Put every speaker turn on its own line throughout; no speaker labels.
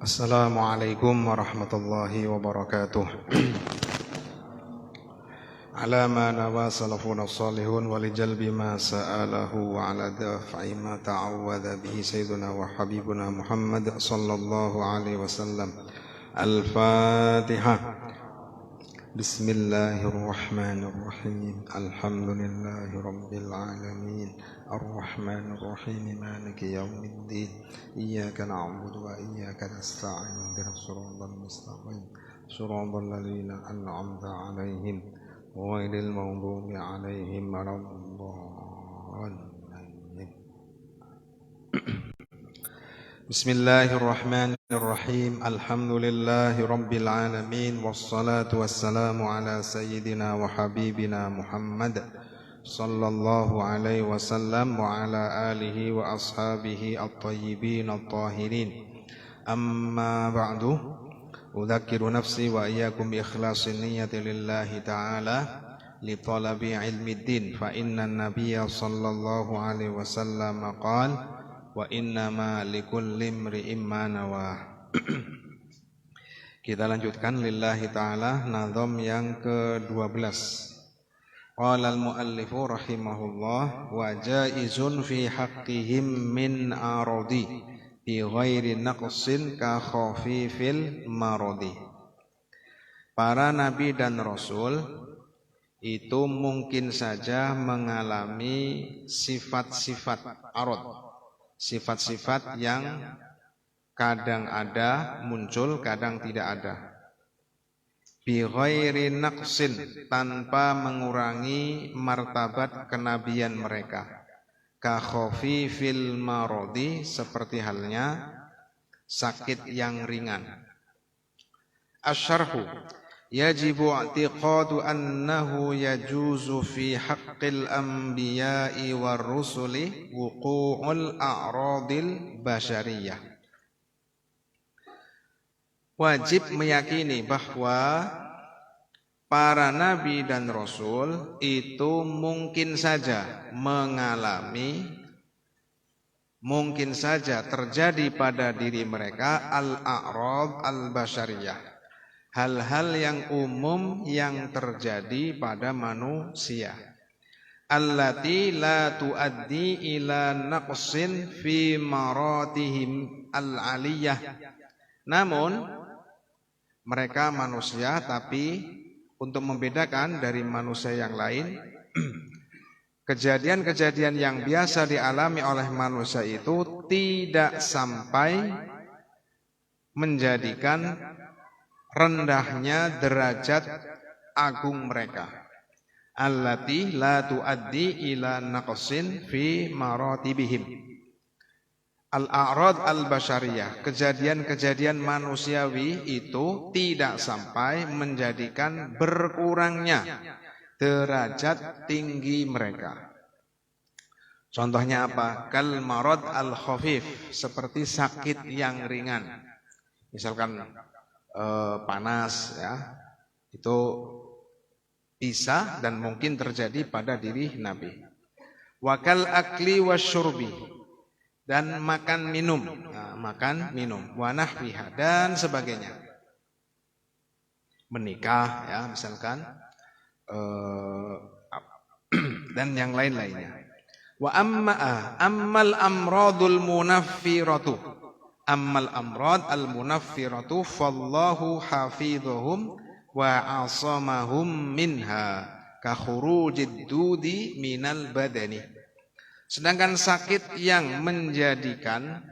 Assalamualaikum warahmatullahi wabarakatuh. Ala ma nawa salafuna salihun wa li jalbi ma sa'alahu wa ala daf'i ma ta'awwadha bihi sayyiduna wa habibuna Muhammad sallallahu alaihi wasallam. Al-Fatihah. Bismillahirrahmanirrahim. Alhamdulillahi rabbil alamin. Ar-Rahmanir Rahim. Maliki yaumiddin. Iyyaka na'budu wa iyyaka nasta'in. Ihdinas siratal mustaqim. Siratal ladzina an'amta 'alaihim ghairil maghdubi 'alaihim waladdallin. Bismillahirrahmanirrahim. Alhamdulillahi rabbil alamin. Wassalatu wassalamu ala sayyidina wa habibina Muhammad sallallahu alaihi wasallam wa ala alihi wa ashabihi at-tayyibin at-tahirin. Amma ba'du, udzakiru nafsi wa iyyakum bi ikhlasin niyyati lillahi ta'ala li talabi ilmiddin. Fa inna an-nabiyya sallallahu alaihi wasallam qala wa innama likulli imri'in ma nawah. Kita lanjutkan lillahi ta'ala nazam yang ke-12. Qala al-muallifu rahimahullah wa jaizun fi haqqihim min aradi bi ghairi naqsin ka khafifil maradi. Para nabi dan rasul itu mungkin saja mengalami sifat-sifat arad, sifat-sifat yang kadang ada muncul, kadang tidak ada. Bi ghairi naqsin, tanpa mengurangi martabat kenabian mereka. Ka khafifil maradi, seperti halnya sakit yang ringan. Asy-syarhu yajibu i'tiqadu annahu yajuzu fi haqqil anbiya'i war rusuli wuqu'ul a'radil basyariyah. Wajib meyakini bahwa para nabi dan rasul itu mungkin saja mengalami, mungkin saja terjadi pada diri mereka al-a'rad al-basyariyah, hal-hal yang umum yang terjadi pada manusia. Allati la tuaddi ila naqsin fi maratihim al-aliyah. Namun mereka manusia, tapi untuk membedakan dari manusia yang lain, kejadian-kejadian yang biasa dialami oleh manusia itu tidak sampai menjadikan rendahnya derajat agung mereka. Allati la tuaddi ila naqsin fi maratibihim. Al-a'rad al-basyariyah, kejadian-kejadian manusiawi itu tidak sampai menjadikan berkurangnya derajat tinggi mereka. Contohnya apa? Kal marad al-khafif, seperti sakit yang ringan. Misalkan panas, ya, itu bisa dan mungkin terjadi pada diri Nabi. Wakal akli wasyurbi, dan makan minum, makan minum, wanahwiha, dan sebagainya. Menikah, ya, misalkan, dan yang lain-lainnya. Wa ammal amradul munaffiratu, ammal amrad al munaffiratu fallahu hafidhuhum wa asamahum minha ka khurujid dudi minal badani. Sedangkan sakit yang menjadikan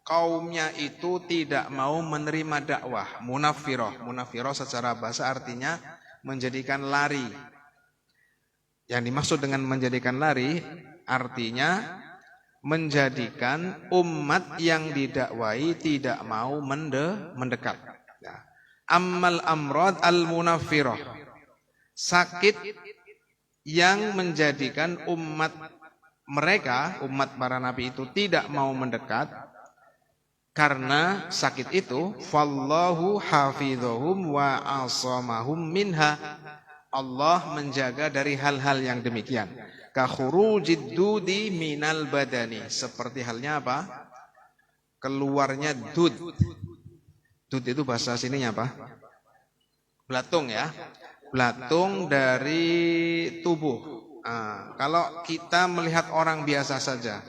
kaumnya itu tidak mau menerima dakwah, munaffirah. Munaffirah secara bahasa artinya menjadikan lari. Yang dimaksud dengan menjadikan lari artinya menjadikan umat yang didakwai tidak mau mendekat. Ammal amrad al munaffirah, sakit yang menjadikan umat mereka, umat para nabi itu tidak mau mendekat karena sakit itu. Fallahu hafidhuhum wa asamahum minha, Allah menjaga dari hal-hal yang demikian. Ka khurujid dudi minal badani, seperti halnya apa? Keluarnya dud. Dud itu bahasa sininya apa? Belatung ya. Belatung dari tubuh. Nah, kalau kita melihat orang biasa saja,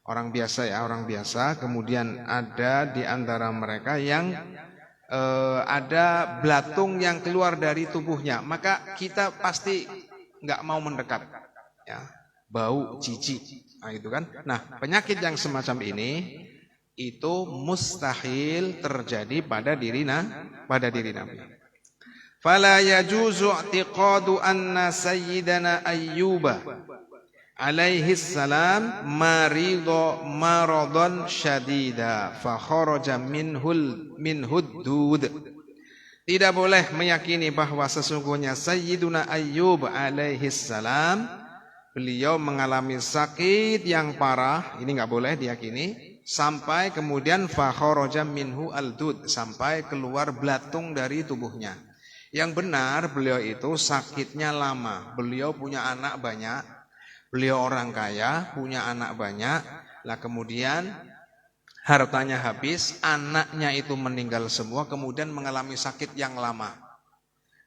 orang biasa ya, orang biasa, kemudian ada di antara mereka yang ada belatung yang keluar dari tubuhnya, maka kita pasti nggak mau mendekat, ya, bau jijik, nah itu kan. Nah, penyakit yang semacam ini itu mustahil terjadi pada diri Nabi. Fala yajuzu i'tiqadu anna sayyidana Ayyuba alaihi salam marido maradan syadida fa kharaja minhud dud. Tidak boleh meyakini bahwa sesungguhnya Sayyiduna Ayyub alaihi salam beliau mengalami sakit yang parah, ini enggak boleh diyakini, sampai kemudian fa kharaja minhu al-dud, sampai keluar belatung dari tubuhnya. Yang benar beliau itu sakitnya lama. Beliau punya anak banyak. Beliau orang kaya, punya anak banyak. Lah kemudian hartanya habis, anaknya itu meninggal semua, kemudian mengalami sakit yang lama.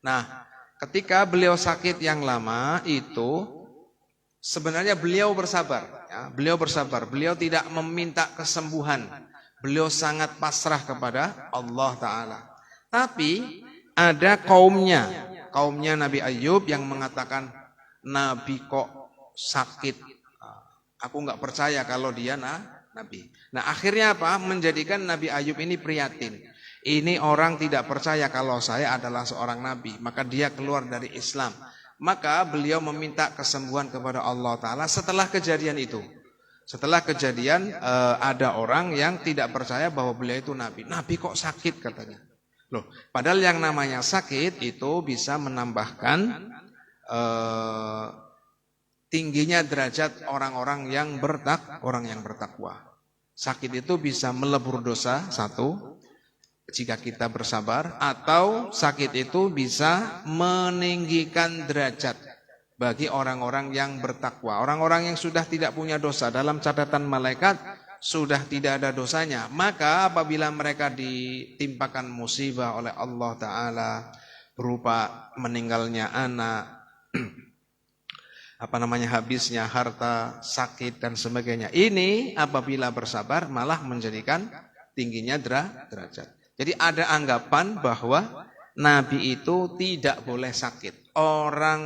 Nah, ketika beliau sakit yang lama itu sebenarnya beliau bersabar, ya, beliau bersabar. Beliau tidak meminta kesembuhan. Beliau sangat pasrah kepada Allah Ta'ala. Tapi ada kaumnya Nabi Ayyub yang mengatakan, Nabi kok sakit, aku nggak percaya kalau dia Nabi. Nah akhirnya apa? Menjadikan Nabi Ayyub ini prihatin. Ini orang tidak percaya kalau saya adalah seorang Nabi, maka dia keluar dari Islam. Maka beliau meminta kesembuhan kepada Allah Ta'ala setelah kejadian itu. Setelah kejadian ada orang yang tidak percaya bahwa beliau itu Nabi. Nabi kok sakit katanya. Loh, padahal yang namanya sakit itu bisa menambahkan tingginya derajat orang-orang yang bertakwa. Sakit itu bisa melebur dosa, satu, jika kita bersabar, atau sakit itu bisa meninggikan derajat bagi orang-orang yang bertakwa. Orang-orang yang sudah tidak punya dosa, dalam catatan malaikat sudah tidak ada dosanya, maka apabila mereka ditimpakan musibah oleh Allah Ta'ala berupa meninggalnya anak, habisnya harta, sakit dan sebagainya, ini apabila bersabar malah menjadikan tingginya derajat. Jadi ada anggapan bahwa Nabi itu tidak boleh sakit. Orang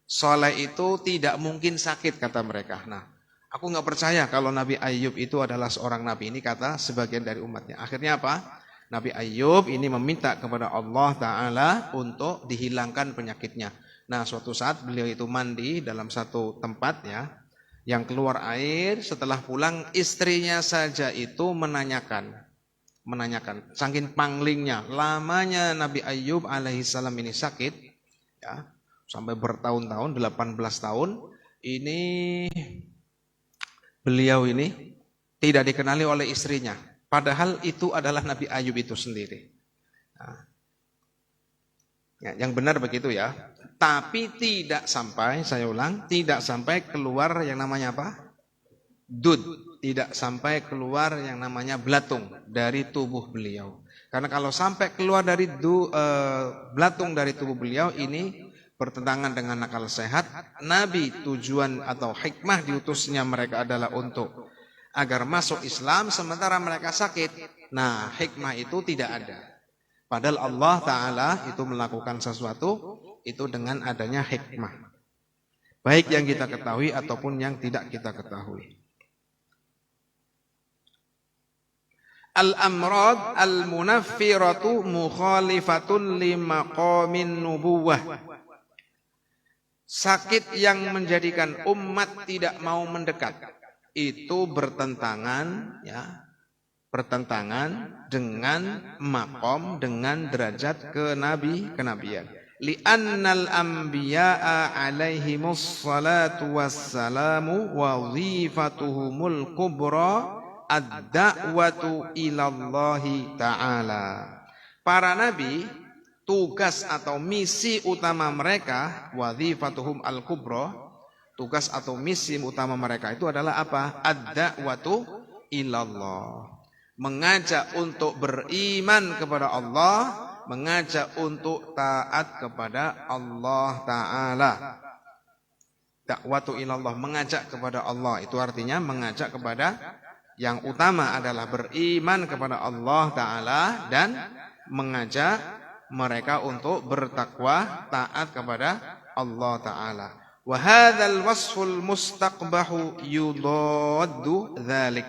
soleh itu tidak mungkin sakit kata mereka. Nah, aku nggak percaya kalau Nabi Ayyub itu adalah seorang Nabi, ini kata sebagian dari umatnya. Akhirnya apa? Nabi Ayyub ini meminta kepada Allah Ta'ala untuk dihilangkan penyakitnya. Nah suatu saat beliau itu mandi dalam satu tempat ya, yang keluar air, setelah pulang istrinya saja itu menanyakan, saking panglingnya, lamanya Nabi Ayyub alaihissalam ini sakit, ya, sampai bertahun-tahun, 18 tahun, ini beliau ini tidak dikenali oleh istrinya. Padahal itu adalah Nabi Ayyub itu sendiri. Nah, ya, yang benar begitu ya. Tapi tidak sampai, saya ulang, tidak sampai keluar yang namanya apa? Dud. Tidak sampai keluar yang namanya belatung dari tubuh beliau. Karena kalau sampai keluar dari belatung dari tubuh beliau, ini bertentangan dengan akal sehat. Nabi tujuan atau hikmah diutusnya mereka adalah untuk agar masuk Islam, sementara mereka sakit. Nah hikmah itu tidak ada. Padahal Allah Ta'ala itu melakukan sesuatu itu dengan adanya hikmah, baik yang kita ketahui ataupun yang tidak kita ketahui. Al-amrad al-munaffiratu mukhalifatun limaqamin nubuwah. Sakit yang menjadikan umat tidak mau mendekat itu bertentangan dengan makom, dengan derajat kenabian. Li'annal anbiya'a alaihimus salatu wassalamu wazifatuhumul kubra ad-da'watu ilallahi ta'ala. Para nabi, tugas atau misi utama mereka, wazifatuhum al-kubra, tugas atau misi utama mereka itu adalah apa? Ad-da'watu ilallah, mengajak untuk beriman kepada Allah, mengajak untuk taat kepada Allah Ta'ala. Dakwatu ilallah, mengajak kepada Allah, itu artinya mengajak kepada yang utama adalah beriman kepada Allah Ta'ala dan mengajak mereka untuk bertakwa, taat kepada Allah Ta'ala. Wa hadzal wasful mustaqbahu yudaddu dzalik.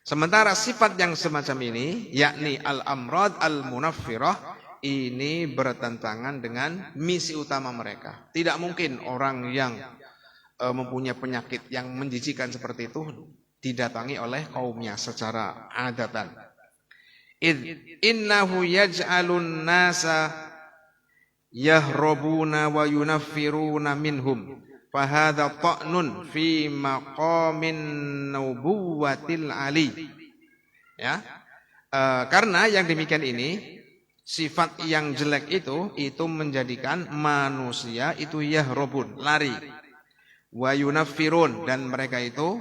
Sementara sifat yang semacam ini, yakni al-amrad al-munaffirah, ini bertentangan dengan misi utama mereka. Tidak mungkin orang yang mempunyai penyakit yang menjijikan seperti itu didatangi oleh kaumnya secara adatan. Innahu yaj'alun nasa yahrabuna wa yunaffiruna minhum. Fahadha ta'nun fi maqamin nubuwatil ali. Ya. Karena yang demikian ini, sifat yang jelek itu menjadikan manusia itu yahrabun, lari. Wa yunaffirun, dan mereka itu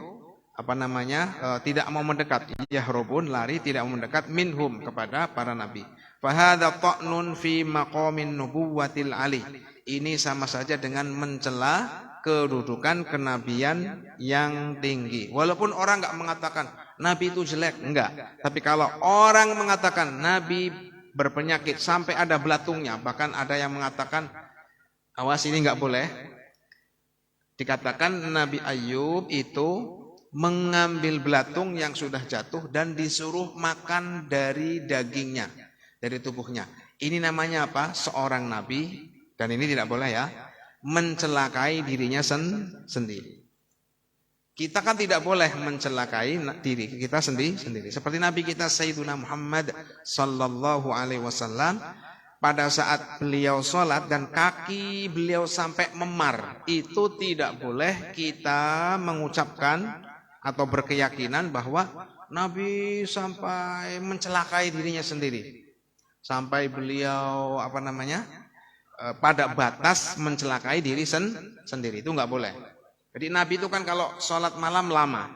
tidak mau mendekat. Yahrabun, lari, tidak mau mendekat, minhum, kepada para nabi. Fahadha ta'nun fi maqamin nubuwatil ali. Ini sama saja dengan mencela kedudukan kenabian yang tinggi. Walaupun orang enggak mengatakan nabi itu jelek, enggak. Tapi kalau orang mengatakan nabi berpenyakit sampai ada belatungnya, bahkan ada yang mengatakan awas ini enggak boleh. Dikatakan Nabi Ayub itu mengambil belatung yang sudah jatuh dan disuruh makan dari dagingnya, dari tubuhnya. Ini namanya apa? Seorang nabi, dan ini tidak boleh ya, mencelakai dirinya sendiri. Kita kan tidak boleh mencelakai diri kita sendiri. Seperti Nabi kita Sayyiduna Muhammad sallallahu alaihi wasallam, pada saat beliau sholat dan kaki beliau sampai memar, itu tidak boleh kita mengucapkan atau berkeyakinan bahwa Nabi sampai mencelakai dirinya sendiri. Sampai beliau pada batas mencelakai diri sendiri, itu nggak boleh. Jadi Nabi itu kan kalau sholat malam lama,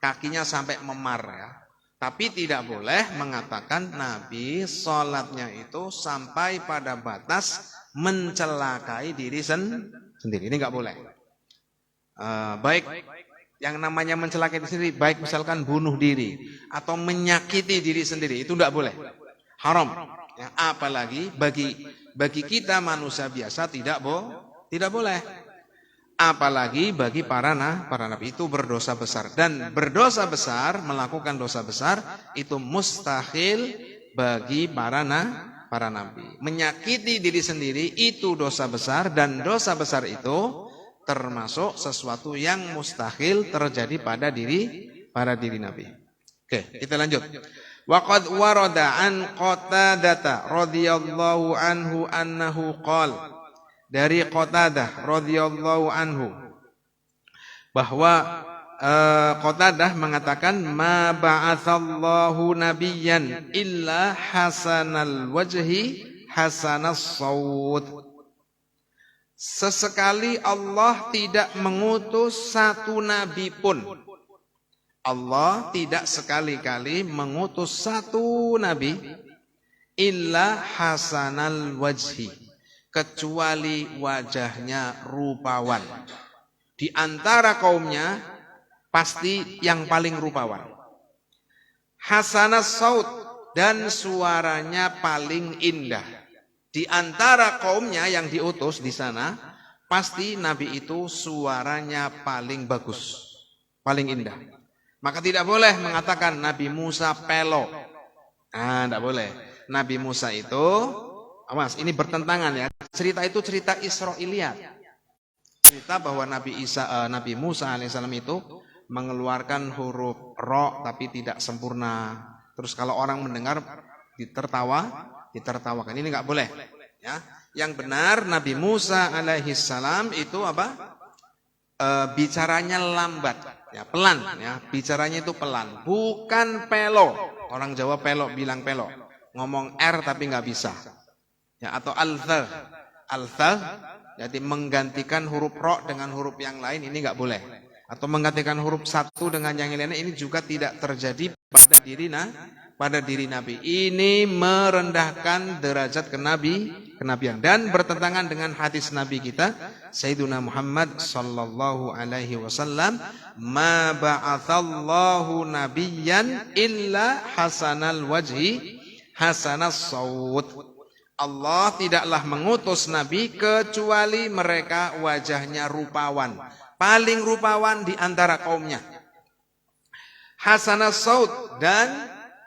kakinya sampai memar ya. Tapi tidak boleh mengatakan Nabi sholatnya itu sampai pada batas mencelakai diri sendiri. Ini nggak boleh. Baik yang namanya mencelakai diri sendiri, baik misalkan bunuh diri atau menyakiti diri sendiri, itu tidak boleh. Haram. Ya, apalagi bagi kita manusia biasa tidak boleh. Apalagi bagi para nabi, itu berdosa besar. Dan berdosa besar, melakukan dosa besar itu mustahil bagi para nabi. Menyakiti diri sendiri itu dosa besar, dan dosa besar itu termasuk sesuatu yang mustahil terjadi pada diri nabi. Oke, kita lanjut. Waqad warada an Qatadah radhiyallahu anhu annahu qala, dari Qatadah radhiyallahu anhu bahwa Qatadah mengatakan ma ba'atsallahu nabiyyan illa hasanal wajhi hasanas saut. Sesekali Allah tidak mengutus satu nabi pun. Allah tidak sekali-kali mengutus satu nabi illa hasanal wajhi, kecuali wajahnya rupawan. Di antara kaumnya pasti yang paling rupawan. Hasanas saut, dan suaranya paling indah. Di antara kaumnya yang diutus di sana, pasti nabi itu suaranya paling bagus, paling indah. Maka tidak boleh mengatakan Nabi Musa pelo. Tidak boleh. Nabi Musa itu, awas, ini bertentangan ya. Cerita itu cerita Israiliyat. Cerita bahwa Nabi Musa alaihissalam itu mengeluarkan huruf ro tapi tidak sempurna. Terus kalau orang mendengar ditertawakan. Ini nggak boleh. Ya. Yang benar Nabi Musa alaihissalam itu bicaranya lambat. Ya, pelan ya, bicaranya itu pelan, bukan pelo. Orang Jawa pelo, bilang pelo, ngomong R tapi nggak bisa. Ya, atau althah, jadi menggantikan huruf ro dengan huruf yang lain, ini nggak boleh. atau menggantikan huruf satu dengan yang lainnya, ini juga tidak terjadi pada diri Nabi. Ini merendahkan derajat kenabian dan bertentangan dengan hadis Nabi kita Sayyiduna Muhammad sallallahu alaihi wasallam, ma ba'atsallahu nabiyyan illa hasanal wajhi hasanas saut. Allah tidaklah mengutus nabi kecuali mereka wajahnya rupawan, paling rupawan di antara kaumnya. Hasanas saut, dan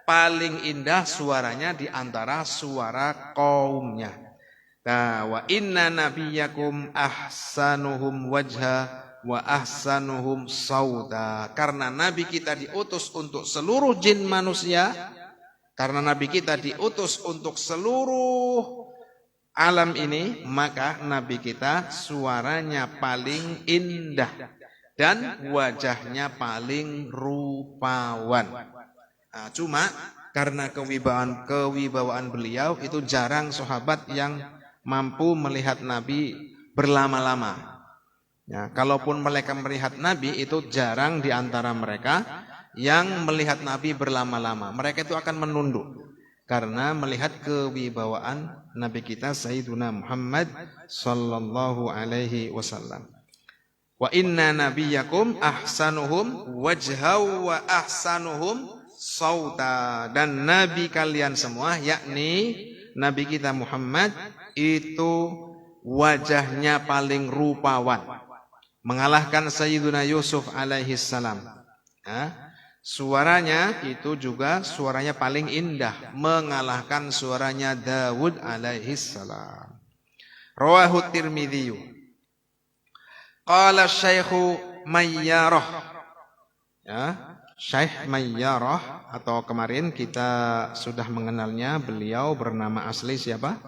paling indah suaranya di antara suara kaumnya. Nah, wa inna nabiyakum ahsanuhum wajha wa ahsanuhum sauda. Karena nabi kita diutus untuk seluruh jin manusia, karena nabi kita diutus untuk seluruh alam ini, maka nabi kita suaranya paling indah dan wajahnya paling rupawan. Nah, cuma karena kewibawaan beliau itu jarang sahabat yang mampu melihat Nabi berlama-lama. Ya, kalaupun mereka melihat Nabi, itu jarang di antara mereka yang melihat Nabi berlama-lama. Mereka itu akan menunduk karena melihat kewibawaan Nabi kita Sayyiduna Muhammad sallallahu alaihi wasallam. Wa inna nabiyakum ahsanuhum wajhaw wa ahsanuhum sauta. Dan nabi kalian semua, yakni nabi kita Muhammad, itu wajahnya paling rupawan, mengalahkan Sayyiduna Yusuf alaihi salam. Suaranya itu juga suaranya paling indah, mengalahkan suaranya Dawud alaihi salam. Rawahu Tirmidzi. Qala Syekhu Mayyarah. Ya, Syekh Mayyarah, atau kemarin kita sudah mengenalnya, beliau bernama asli siapa?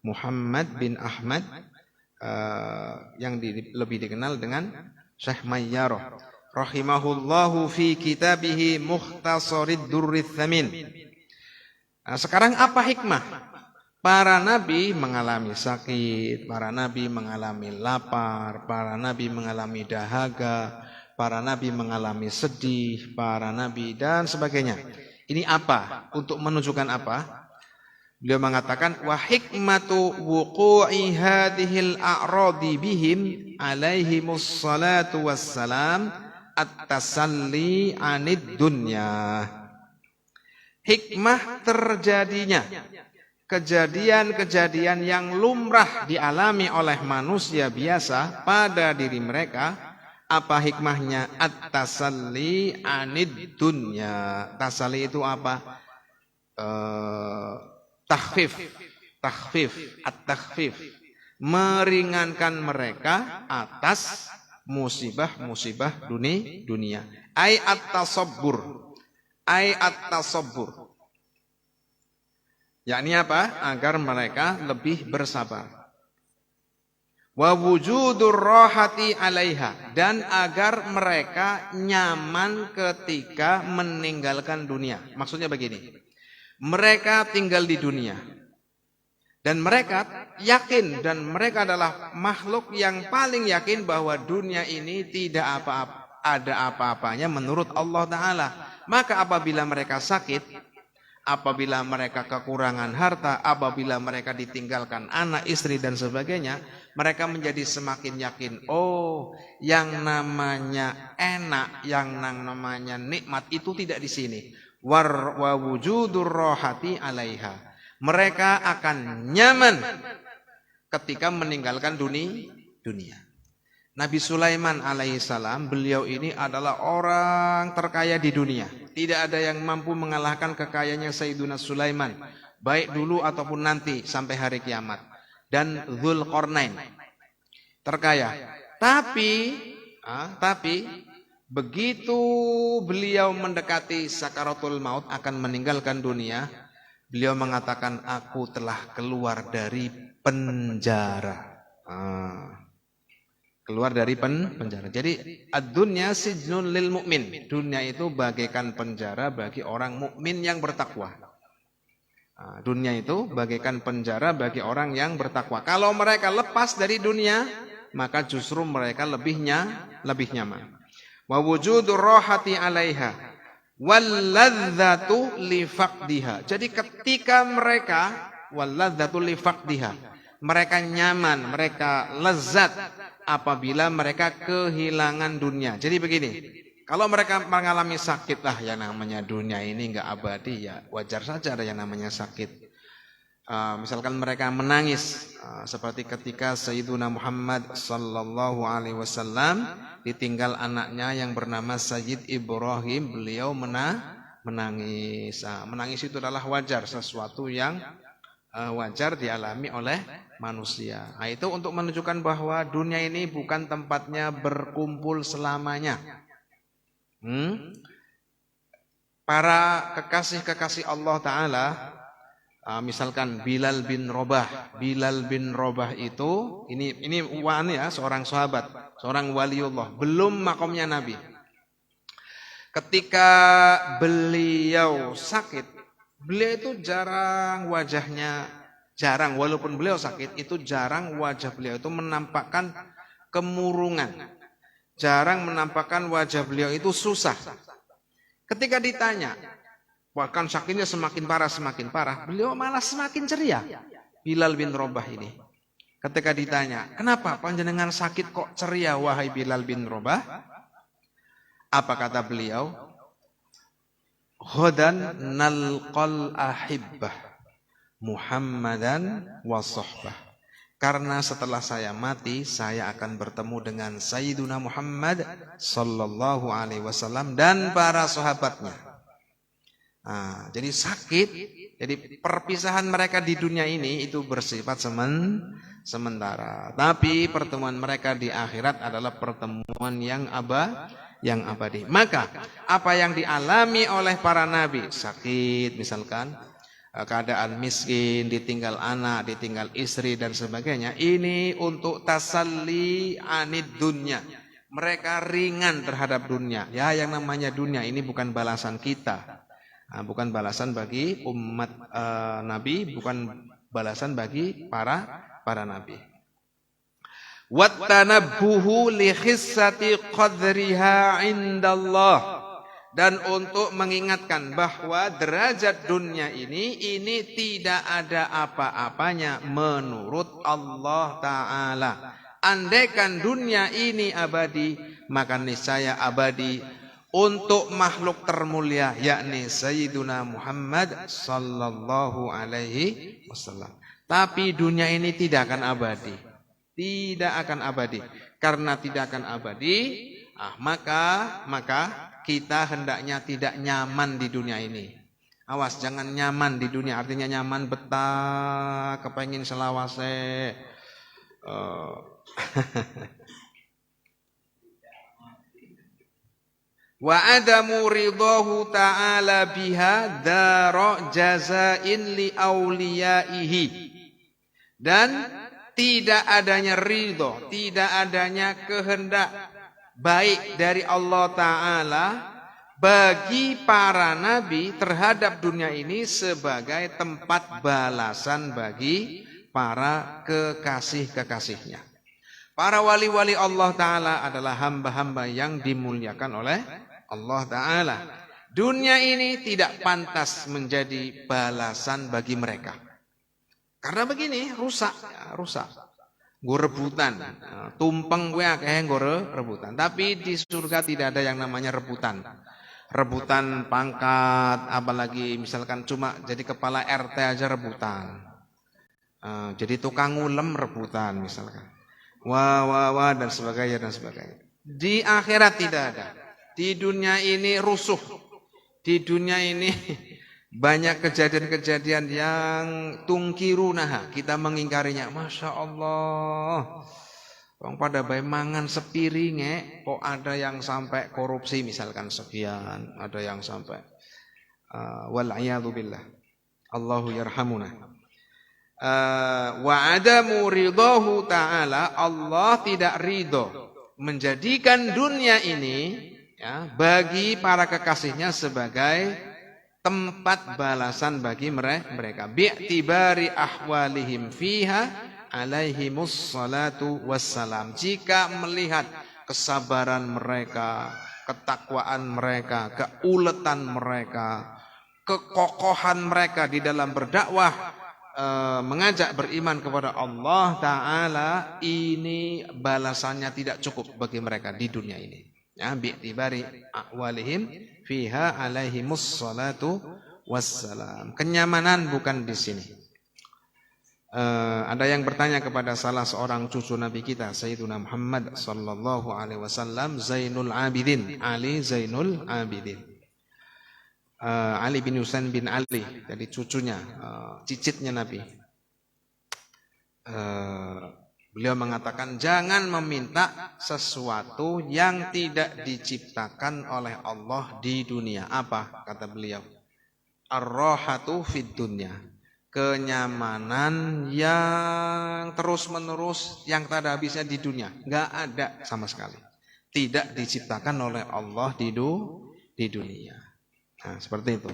Muhammad bin Ahmad, yang lebih dikenal dengan Syekh Mayyarah. Rahimahullahu fi kitabihi Mukhtasarid Durrith Tsamin. Nah, sekarang apa hikmah? Para nabi mengalami sakit, para nabi mengalami lapar, para nabi mengalami dahaga, para nabi mengalami sedih, para nabi dan sebagainya. Ini apa? Untuk menunjukkan apa? Beliau mengatakan, wa hikmatu wuqu'i hadhil a'radi bihim alaihimus salatu wassalam at-tasalli 'anid dunya. Hikmah terjadinya kejadian-kejadian yang lumrah dialami oleh manusia biasa pada diri mereka. Apa hikmahnya? At-tasalli 'anid dunya. Tasalli itu apa? Takhfif, at-takhfif, meringankan mereka atas musibah-musibah dunia. Ai at-tasabbur, yakni apa? Agar mereka lebih bersabar. Wa wujudur rahati 'alaiha, dan agar mereka nyaman ketika meninggalkan dunia. Maksudnya begini, mereka tinggal di dunia dan mereka yakin, dan mereka adalah makhluk yang paling yakin bahwa dunia ini tidak ada apa-apanya menurut Allah Ta'ala. Maka apabila mereka sakit, apabila mereka kekurangan harta, apabila mereka ditinggalkan anak, istri dan sebagainya, mereka menjadi semakin yakin, oh, yang namanya enak, yang namanya nikmat itu tidak di sini. Wa wujudur rohati 'alaiha. Mereka akan nyaman ketika meninggalkan dunia. Nabi Sulaiman alaihissalam, beliau ini adalah orang terkaya di dunia. Tidak ada yang mampu mengalahkan kekayaannya Sayyiduna Sulaiman, baik dulu ataupun nanti sampai hari kiamat. Dan Dzulqarnain terkaya. Tapi begitu beliau mendekati sakaratul maut, akan meninggalkan dunia, beliau mengatakan, aku telah keluar dari penjara. Keluar dari penjara. Jadi ad-dunya sijnun lil mu'min. Dunia itu bagaikan penjara bagi orang mukmin yang bertakwa. Dunia itu bagaikan penjara bagi orang yang bertakwa. Kalau mereka lepas dari dunia, maka justru mereka lebih nyaman. wa wujudur rohati 'alaiha wal ladzatu li faqdiha. Jadi ketika mereka wal ladzatu li faqdiha, mereka nyaman, mereka lezat apabila mereka kehilangan dunia. Jadi begini, kalau mereka mengalami sakit, lah yang namanya dunia ini enggak abadi, ya wajar saja ada yang namanya sakit. Misalkan mereka menangis seperti ketika Sayyiduna Muhammad sallallahu alaihi wasallam ditinggal anaknya yang bernama Sayyid Ibrahim, beliau menangis. Menangis itu adalah wajar, sesuatu yang wajar dialami oleh manusia. Itu untuk menunjukkan bahwa dunia ini bukan tempatnya berkumpul selamanya. Para kekasih-kekasih Allah Ta'ala, misalkan Bilal bin Rabah itu, ini ya, seorang sahabat, seorang waliullah, belum makomnya Nabi. Ketika beliau sakit, beliau itu jarang, walaupun beliau sakit, itu jarang wajah beliau itu menampakkan kemurungan. Jarang menampakkan wajah beliau itu susah. Ketika ditanya, bahkan sakitnya semakin parah, beliau malah semakin ceria. Bilal bin Rabah ini. Ketika ditanya, kenapa panjenengan sakit kok ceria wahai Bilal bin Rabah? Apa kata beliau? Ghadan nalqal ahibbah Muhammadan wa sahbah. Karena setelah saya mati, saya akan bertemu dengan Sayyiduna Muhammad sallallahu alaihi wasallam dan para sahabatnya. Jadi sakit, jadi perpisahan mereka di dunia ini itu bersifat sementara. Tapi pertemuan mereka di akhirat adalah pertemuan yang abadi. Maka apa yang dialami oleh para nabi, sakit misalkan, keadaan miskin, ditinggal anak, ditinggal istri dan sebagainya, ini untuk tasalli anid dunya. Mereka ringan terhadap dunia. Ya, yang namanya dunia ini bukan balasan kita. Bukan balasan bagi umat Nabi, bukan balasan bagi para nabi. Wattanabbuhu li khissati qadriha indallah, dan untuk mengingatkan bahwa derajat dunia ini tidak ada apa-apanya menurut Allah Ta'ala. Andaikan dunia ini abadi, maka niscaya abadi untuk makhluk termulia, yakni Sayyiduna Muhammad sallallahu alaihi wasallam. Tapi dunia ini tidak akan abadi. Tidak akan abadi. Karena tidak akan abadi, maka kita hendaknya tidak nyaman di dunia ini. Awas, jangan nyaman di dunia, artinya nyaman betah, kepengin selawase. Wa adamu ridahu ta'ala biha dara jazain li auliyaihi, dan tidak adanya ridho, tidak adanya kehendak baik dari Allah Ta'ala bagi para nabi terhadap dunia ini sebagai tempat balasan bagi para kekasih-kekasihnya. Para wali-wali Allah Ta'ala adalah hamba-hamba yang dimuliakan oleh Allah Ta'ala. Dunia ini tidak pantas menjadi balasan bagi mereka. Karena begini, rusak. Gue rebutan, tumpeng gue kayak gue rebutan. Tapi di surga tidak ada yang namanya rebutan. Rebutan pangkat, apalagi misalkan cuma jadi kepala RT aja rebutan. Jadi tukang ngulem rebutan misalkan. Wah dan sebagainya. Di akhirat tidak ada. Di dunia ini rusuh. Di dunia ini banyak kejadian-kejadian yang tungkirunaha, kita mengingkarinya. Masya Allah, orang pada bayi mangan sepiring, kok ada yang sampai korupsi misalkan sekian, ada yang sampai wal'iyadzubillah. Allahu yarhamuna. Wa adamu ridahu ta'ala, Allah tidak ridho menjadikan dunia ini bagi para kekasihnya sebagai tempat balasan bagi mereka. Bi'tibari ahwalihim fiha alaihimus salatu wassalam. Jika melihat kesabaran mereka, ketakwaan mereka, keuletan mereka, kekokohan mereka di dalam berdakwah, mengajak beriman kepada Allah Ta'ala, ini balasannya tidak cukup bagi mereka di dunia ini. Ya, bi'tibari awalihim fiha alaihimus salatu wassalam. Kenyamanan bukan di sini. Ada yang bertanya kepada salah seorang cucu Nabi kita, Sayyiduna Muhammad sallallahu alaihi wasallam, Zainul Abidin, Ali Zainul Abidin. Ali bin Husain bin Ali, jadi cucunya, cicitnya Nabi. Beliau mengatakan, jangan meminta sesuatu yang tidak diciptakan oleh Allah di dunia. Apa? Kata beliau, ar-rahatu fid dunya. Kenyamanan yang terus-menerus, yang tak ada habisnya di dunia. Nggak ada sama sekali. Tidak diciptakan oleh Allah di dunia. Nah, seperti itu.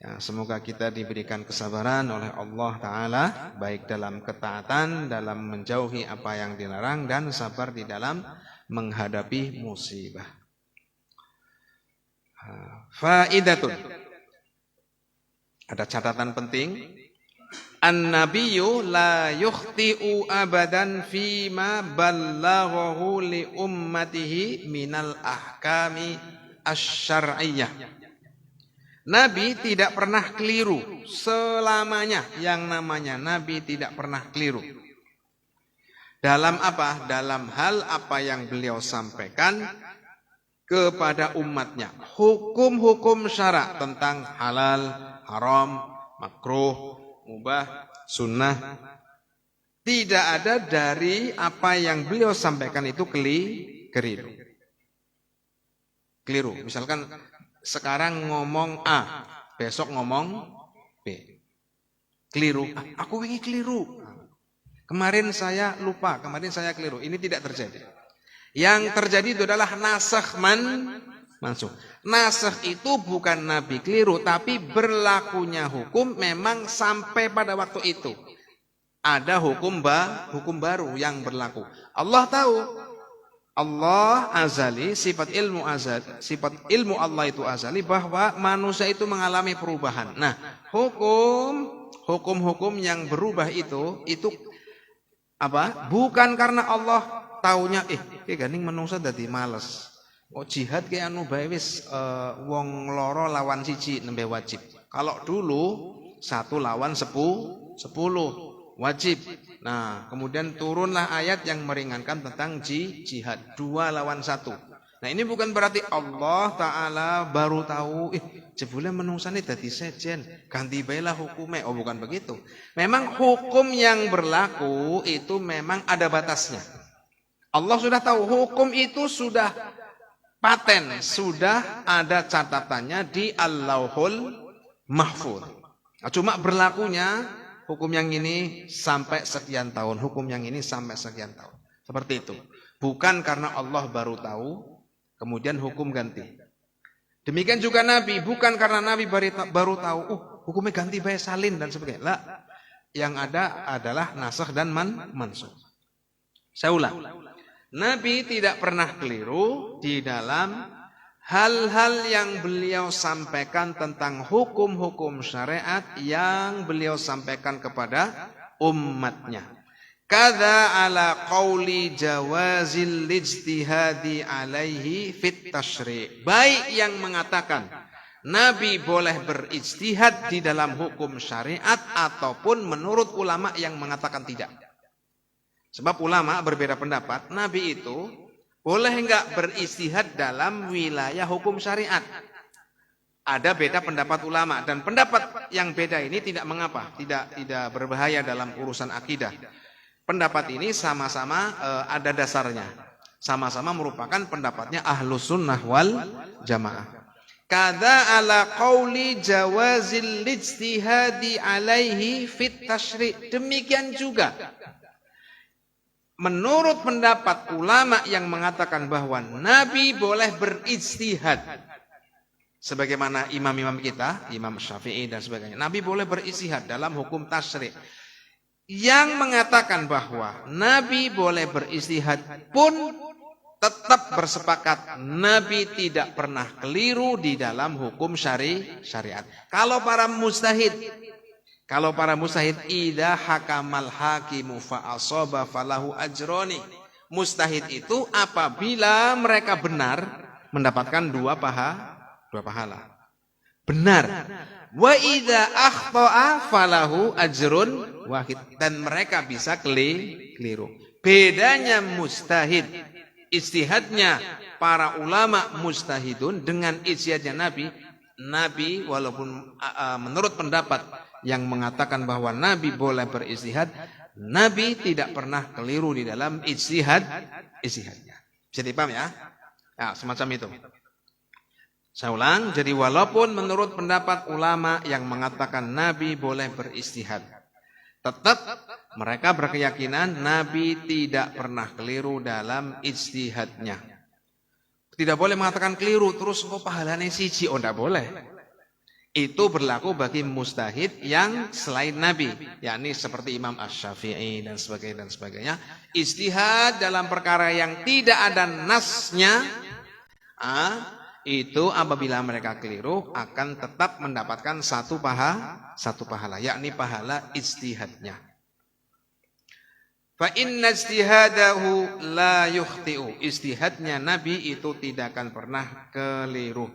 Ya, semoga kita diberikan kesabaran oleh Allah Ta'ala, baik dalam ketaatan, dalam menjauhi apa yang dilarang, dan sabar di dalam menghadapi musibah. Faidatun. Ada catatan penting. An-nabiyyu la yukhti'u abadan fima ballaghahu li ummatihi minal ahkami asy-syar'iyyah. Nabi tidak pernah keliru selamanya. Yang namanya Nabi tidak pernah keliru. Dalam apa? Dalam hal apa yang beliau sampaikan kepada umatnya. Hukum-hukum syara tentang halal, haram, makruh, mubah, sunnah. Tidak ada dari apa yang beliau sampaikan itu keliru. Keliru. Misalkan sekarang ngomong A, besok ngomong B. Keliru. Aku ingin keliru. Kemarin saya lupa, kemarin saya keliru. Ini tidak terjadi. Yang terjadi itu adalah nasakh mansukh. Nasakh itu bukan Nabi keliru, tapi berlakunya hukum memang sampai pada waktu itu. Ada hukum baru yang berlaku. Allah tahu. Allah azali, sifat ilmu Allah itu azali, bahwa manusia itu mengalami perubahan. Nah, hukum-hukum yang berubah itu apa? Bukan karena Allah taunya gandeng menungsa dadi males. Oh, jihad kayak anu bae wis wong loro lawan siji nembe wajib. Kalau dulu 1 lawan 10 wajib. Nah, kemudian turunlah ayat yang meringankan tentang jihad 2 lawan 1. Nah, ini bukan berarti Allah Ta'ala baru tahu jebule menungsane dadi sejen, ganti bae lah hukume. Oh, bukan begitu. Memang hukum yang berlaku itu memang ada batasnya. Allah sudah tahu hukum itu sudah paten, sudah ada catatannya di Al-Lauhul Mahfuz. Nah, cuma berlakunya hukum yang ini sampai sekian tahun, hukum yang ini sampai sekian tahun. Seperti itu. Bukan karena Allah baru tahu, kemudian hukum ganti. Demikian juga Nabi, bukan karena Nabi baru tahu, hukumnya ganti bae salin dan sebagainya. Lah, yang ada adalah nasakh dan mansukh. Saya ulang. Nabi tidak pernah keliru di dalam hal-hal yang beliau sampaikan tentang hukum-hukum syariat yang beliau sampaikan kepada umatnya. Kada ala qauli jawazil ijtihadi alaihi fit tasyri'. Baik yang mengatakan Nabi boleh berijtihad di dalam hukum syariat ataupun menurut ulama yang mengatakan tidak. Sebab ulama berbeda pendapat, Nabi itu boleh enggak beristihad dalam wilayah hukum syariat. Ada beda pendapat ulama, dan pendapat yang beda ini tidak mengapa, tidak berbahaya dalam urusan akidah. Pendapat ini sama-sama ada dasarnya. Sama-sama merupakan pendapatnya Ahlus Sunnah wal Jamaah. Kada ala qauli jawazil ijtihadi alaihi fit tasyri'. Demikian juga menurut pendapat ulama yang mengatakan bahwa Nabi boleh berijtihad, sebagaimana imam-imam kita, Imam Syafi'i dan sebagainya, Nabi boleh berijtihad dalam hukum tasyri'. Yang mengatakan bahwa Nabi boleh berijtihad pun
tetap bersepakat Nabi tidak pernah keliru di dalam hukum syariat. Kalau para mujtahid idza hakamal hakimu fa asaba falahu ajroni. Mujtahid itu apabila mereka benar mendapatkan dua pahala. Benar. Wa idza akhta'a falahu ajrun wahid, dan mereka bisa keliru. Bedanya mujtahid, ijtihadnya para ulama mujtahidun dengan ijtihadnya Nabi walaupun menurut pendapat yang mengatakan bahwa Nabi boleh berijtihad, Nabi tidak pernah keliru di dalam ijtihadnya. Bisa dipaham ya? Ya, semacam itu. Saya ulang, jadi walaupun menurut pendapat ulama yang mengatakan Nabi boleh berijtihad, tetap mereka berkeyakinan Nabi tidak pernah keliru dalam ijtihadnya. Tidak boleh mengatakan keliru terus kok pahalanya siji, tidak boleh. Itu berlaku bagi mujtahid yang selain Nabi, yakni seperti Imam Asy-Syafi'i dan sebagainya. Ijtihad dalam perkara yang tidak ada nasnya, itu apabila mereka keliru akan tetap mendapatkan satu pahala, yakni pahala ijtihadnya. Fa inna ijtihadahu la yukhti'u. Ijtihadnya Nabi itu tidak akan pernah keliru.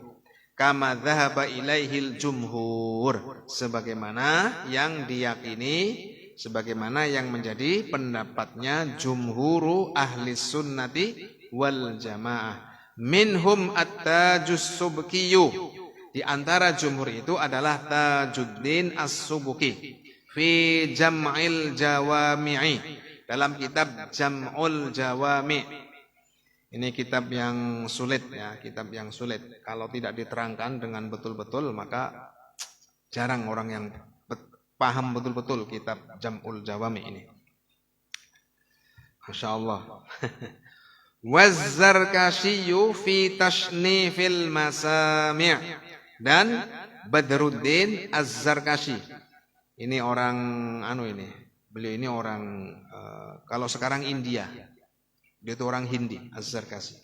Kama dhahaba ilaihil jumhur, sebagaimana yang diyakini, sebagaimana yang menjadi pendapatnya jumhuru ahli sunnati wal jamaah. Minhum at-Tajus Subkiyu. Di antara jumhur itu adalah Tajuddin As-Subki fi Jam'il Jawami'i, dalam kitab Jam'ul Jawami'. Ini kitab yang sulit ya, kitab yang sulit. Kalau tidak diterangkan dengan betul-betul maka jarang orang yang paham betul-betul kitab Jam'ul Jawami' ini. Masya Allah. Wazzarkashiyu fi tashnifil masami', dan Badruddin Az-Zarkashi. Ini orang beliau ini orang kalau sekarang India. Dia itu orang Hindi, Az-Zarkashi.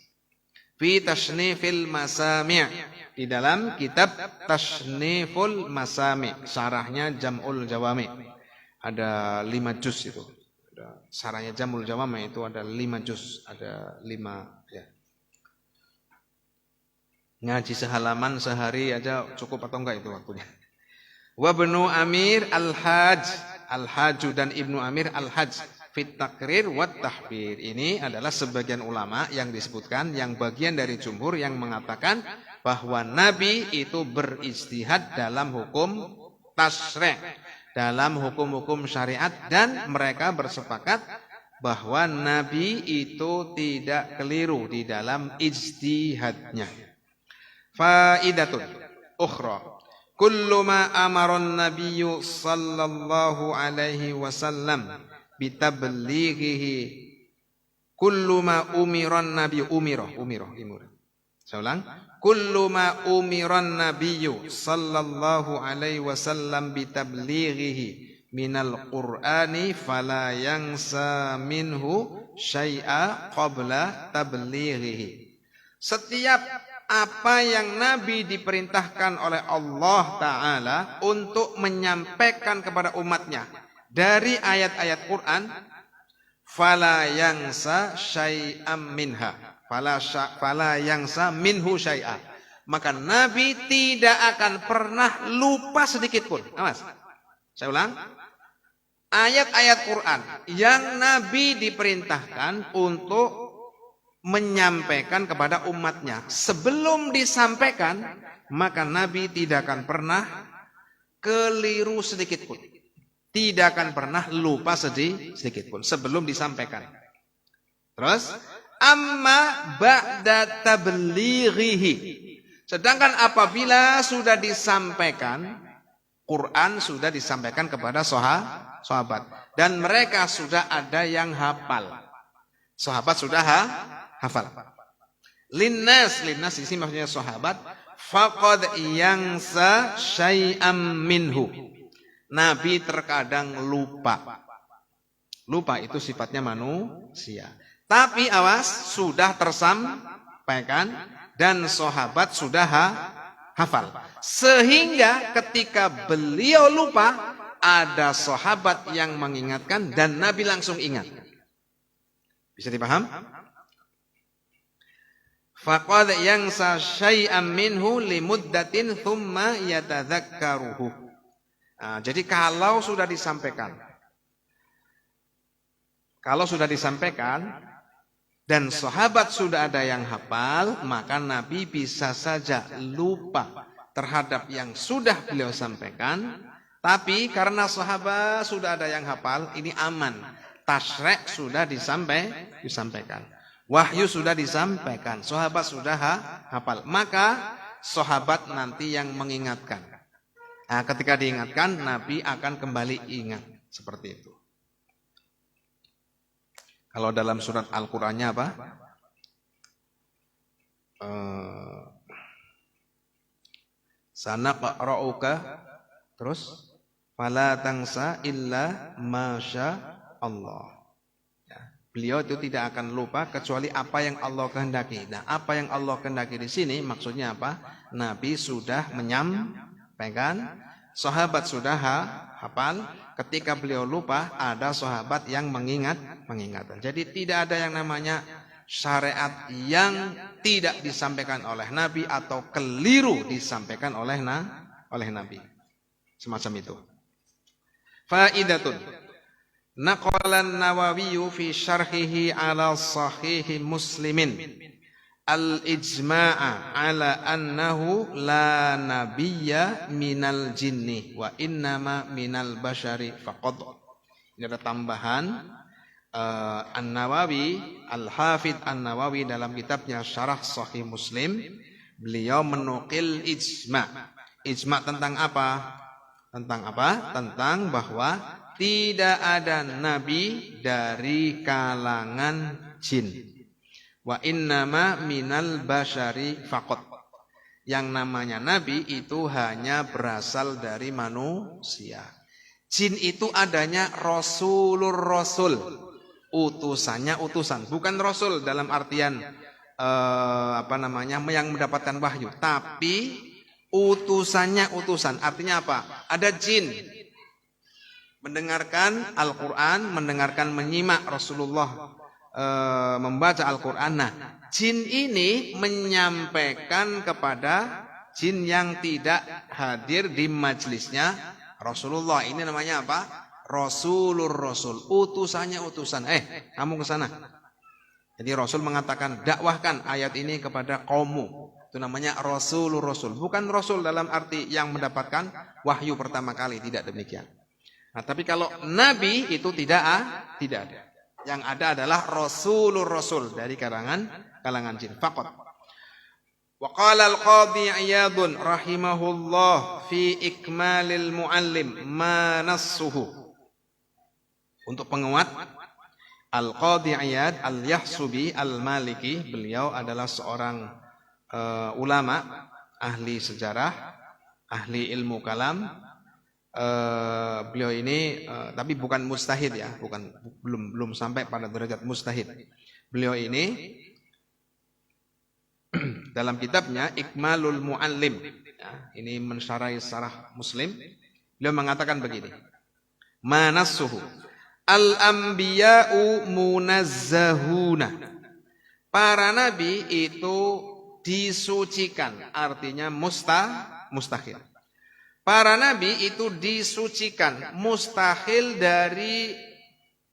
Fi tashnifil masami', di dalam kitab Tashniful Masami', syarahnya Jam'ul Jawami'. Ada 5 juz itu. Sarahnya Jamul Jawami itu ada 5 juz, ada 5 ya. Ngaji sehalaman sehari aja cukup atau enggak itu waktunya. Wa Ibnu Amir Al-Hajj dan Ibnu Amir Al-Hajj fit Takrir wa Tahbir. Ini adalah sebagian ulama yang disebutkan yang bagian dari jumhur yang mengatakan bahwa Nabi itu berijtihad dalam hukum tasyri', dalam hukum-hukum syariat, dan mereka bersepakat bahwa Nabi itu tidak keliru di dalam ijtihadnya. Faidatun ukhra, kullu ma amaran nabiyyu sallallahu alaihi wasallam bitablighihi, kullu ma umiran nabiyyu umira. Saya ulang. Kullu ma umiran nabiyyu sallallahu alaihi wasallam bitablighihi minal qur'ani fala yansa minhu syai'a qabla tablighihi. Setiap apa yang Nabi diperintahkan oleh Allah Ta'ala untuk menyampaikan kepada umatnya dari ayat-ayat Quran, fala yansa syai'am minha, fala yangsa minhu syai'a, maka Nabi tidak akan pernah lupa sedikit pun. Awas. Saya ulang. Ayat-ayat Quran yang Nabi diperintahkan untuk menyampaikan kepada umatnya, sebelum disampaikan maka Nabi tidak akan pernah keliru sedikit pun. Tidak akan pernah lupa sedikit pun sebelum disampaikan. Terus amma ba'da tablighihi, sedangkan apabila sudah disampaikan, Quran sudah disampaikan kepada sahabat dan mereka sudah ada yang hafal. Sahabat sudah hafal. Linnas di sini maksudnya sahabat. Faqad yangsa syai'am minhu. Nabi terkadang lupa. Lupa itu sifatnya manusia. Tapi awas, sudah tersampaikan dan sahabat sudah hafal. Sehingga ketika beliau lupa, ada sahabat yang mengingatkan dan Nabi langsung ingat. Bisa dipaham? Faqad yangsa syai'am minhu limuddatin thumma yatadzakkaruhu. Nah, jadi kalau sudah disampaikan dan sahabat sudah ada yang hafal, maka Nabi bisa saja lupa terhadap yang sudah beliau sampaikan. Tapi karena sahabat sudah ada yang hafal, ini aman. Tasyrik sudah disampaikan. Wahyu sudah disampaikan. Sahabat sudah hafal. Maka sahabat nanti yang mengingatkan. Nah, ketika diingatkan, Nabi akan kembali ingat. Seperti itu. Kalau dalam surat Al-Qur'annya apa? Sanaqra'uka, terus fala tangsa illa masya Allah. Ya, beliau itu tidak akan lupa kecuali apa yang Allah kehendaki. Nah, apa yang Allah kehendaki di sini maksudnya apa? Nabi sudah menyampaikan, sahabat sudah hafal. Ketika beliau lupa, ada sahabat yang mengingatkan. Jadi tidak ada yang namanya syariat yang tidak disampaikan oleh Nabi atau keliru disampaikan oleh Nabi. Semacam itu. Faidatun. Naqala an-Nawawi fi syarhihi ala sahih Muslimin al-ijma'a ala annahu la nabiyya minal jinni wa innama minal bashari faqad. Ini ada tambahan An-Nawawi, Al-Hafidh An-Nawawi dalam kitabnya Syarah Sahih Muslim, beliau menukil ijma'. Ijma' tentang apa? Tentang bahwa tidak ada nabi dari kalangan jin. Wa innama minal bashari faqat. Yang namanya nabi itu hanya berasal dari manusia. Jin itu adanya rasulur rasul. Utusannya utusan, bukan rasul dalam artian yang mendapatkan wahyu, tapi utusannya utusan. Artinya apa? Ada jin mendengarkan Al-Qur'an, menyimak Rasulullah membaca Al-Qur'an. Nah, jin ini menyampaikan kepada jin yang tidak hadir di majelisnya Rasulullah. Ini namanya apa? Rasulur Rasul. Utusannya utusan. Kamu ke sana. Jadi Rasul mengatakan, dakwahkan ayat ini kepada kaummu. Itu namanya Rasulur Rasul. Bukan Rasul dalam arti yang mendapatkan wahyu pertama kali. Tidak demikian. Nah, tapi kalau Nabi itu tidak ada. Yang ada adalah Rasulur Rasul dari kalangan jin. Faqat. Wa qala al-Qadhi Iyadun rahimahullah fi ikmalil muallim ma nassuhu. Untuk penguat, Al-Qadhi Iyad Al-Yahsubi Al-Maliki, beliau adalah seorang ulama, ahli sejarah, ahli ilmu kalam. Beliau ini tapi bukan mustahid ya, belum sampai pada derajat mustahid. Beliau ini dalam kitabnya Ikmalul Muallim, ya, ini mensyarahi Syarah Muslim, beliau mengatakan begini. Manassuhu al-anbiya'u munazzahuna. Para nabi itu disucikan, artinya mustahil. Para nabi itu disucikan, mustahil dari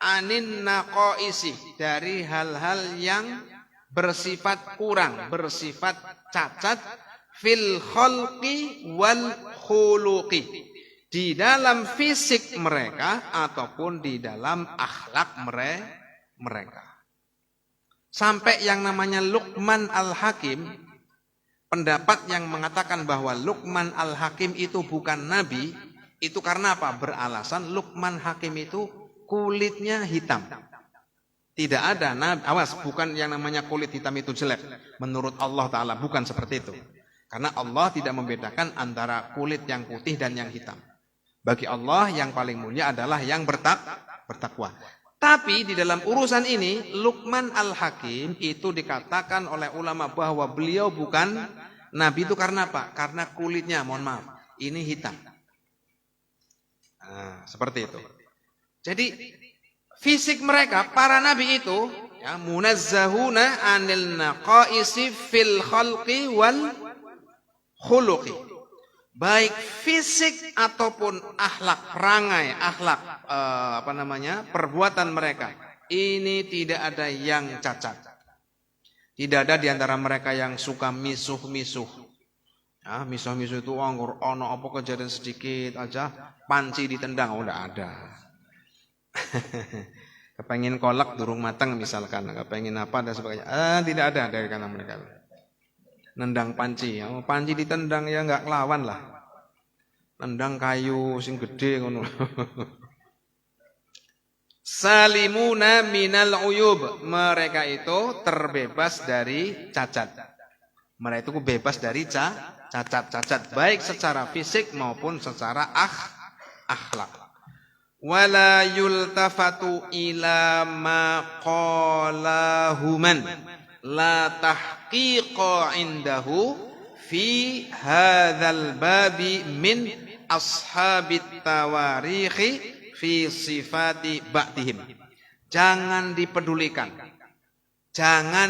anin naqaisi, dari hal-hal yang bersifat kurang, bersifat cacat, fil khalqi wal khuluqi, di dalam fisik mereka ataupun di dalam akhlak mereka. Sampai yang namanya Luqman Al-Hakim, pendapat yang mengatakan bahwa Luqman Al-Hakim itu bukan nabi, itu karena apa? Beralasan Luqman Hakim itu kulitnya hitam. Tidak ada nabi, awas, bukan yang namanya kulit hitam itu jelek. Menurut Allah Ta'ala bukan seperti itu. Karena Allah tidak membedakan antara kulit yang putih dan yang hitam. Bagi Allah yang paling mulia adalah yang bertakwa. Tapi di dalam urusan ini Luqman Al-Hakim itu dikatakan oleh ulama bahwa beliau bukan nabi itu karena apa? Karena kulitnya, mohon maaf, ini hitam. Nah, seperti itu. Jadi fisik mereka para nabi itu ya munazzahuna anil naqaisi fil khalqi wal khuluqi. Baik fisik ataupun akhlak, perangai, akhlak perbuatan mereka. Ini tidak ada yang cacat. Tidak ada di antara mereka yang suka misuh-misuh. Ya, misuh-misuh itu anggur ono apa kejadian sedikit aja panci ditendang, udah ada. Kepengen kolak durung matang misalkan, kepengen apa dan sebagainya. Tidak ada dari kanan mereka. Nendang panci, ya. Panci ditendang ya nggak ngelawan lah. Nendang kayu sing gede ngono. Salimuna minal uyub, mereka itu terbebas dari cacat. Mereka itu bebas dari cacat baik secara fisik maupun secara akhlak. Wala yultafatu ila ma qalahuman la tahqiqa indahu fi hadzal babi min ashabit tawarikhi fi sifati ba'dihim. Jangan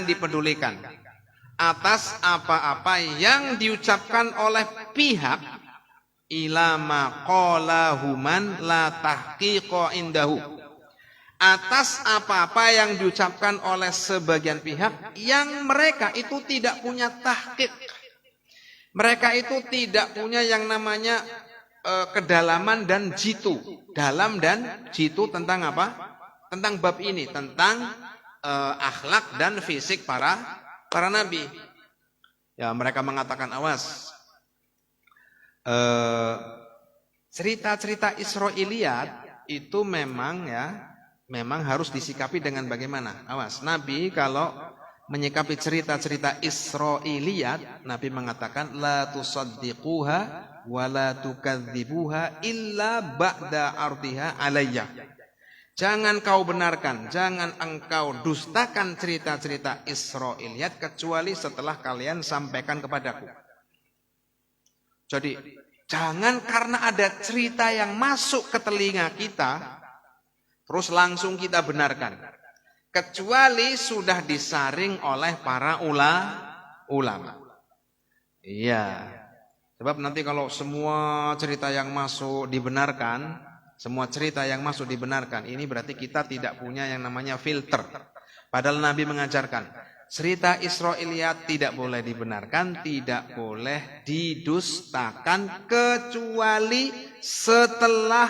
dipedulikan atas apa-apa yang diucapkan oleh pihak ila ma qalahuman la tahqiqa indahu, atas apa-apa yang diucapkan oleh sebagian pihak yang mereka itu tidak punya tahqiq. Mereka itu tidak punya yang namanya kedalaman dan jitu. Dalam dan jitu tentang apa? Tentang bab ini, tentang akhlak dan fisik para nabi. Ya, mereka mengatakan awas. Cerita-cerita Israiliyat itu memang harus disikapi dengan bagaimana? Awas, Nabi kalau menyikapi cerita-cerita Israiliyat, Nabi mengatakan la tusaddiquha wa la tukadzibuha illa ba'da ardiha alayya. Jangan kau benarkan, jangan engkau dustakan cerita-cerita Israiliyat kecuali setelah kalian sampaikan kepadaku. Jadi jangan karena ada cerita yang masuk ke telinga kita terus langsung kita benarkan, kecuali sudah disaring oleh para ulama. Iya. Sebab nanti kalau semua cerita yang masuk dibenarkan, ini berarti kita tidak punya yang namanya filter. Padahal Nabi mengajarkan, cerita Israiliyat tidak boleh dibenarkan, tidak boleh didustakan kecuali setelah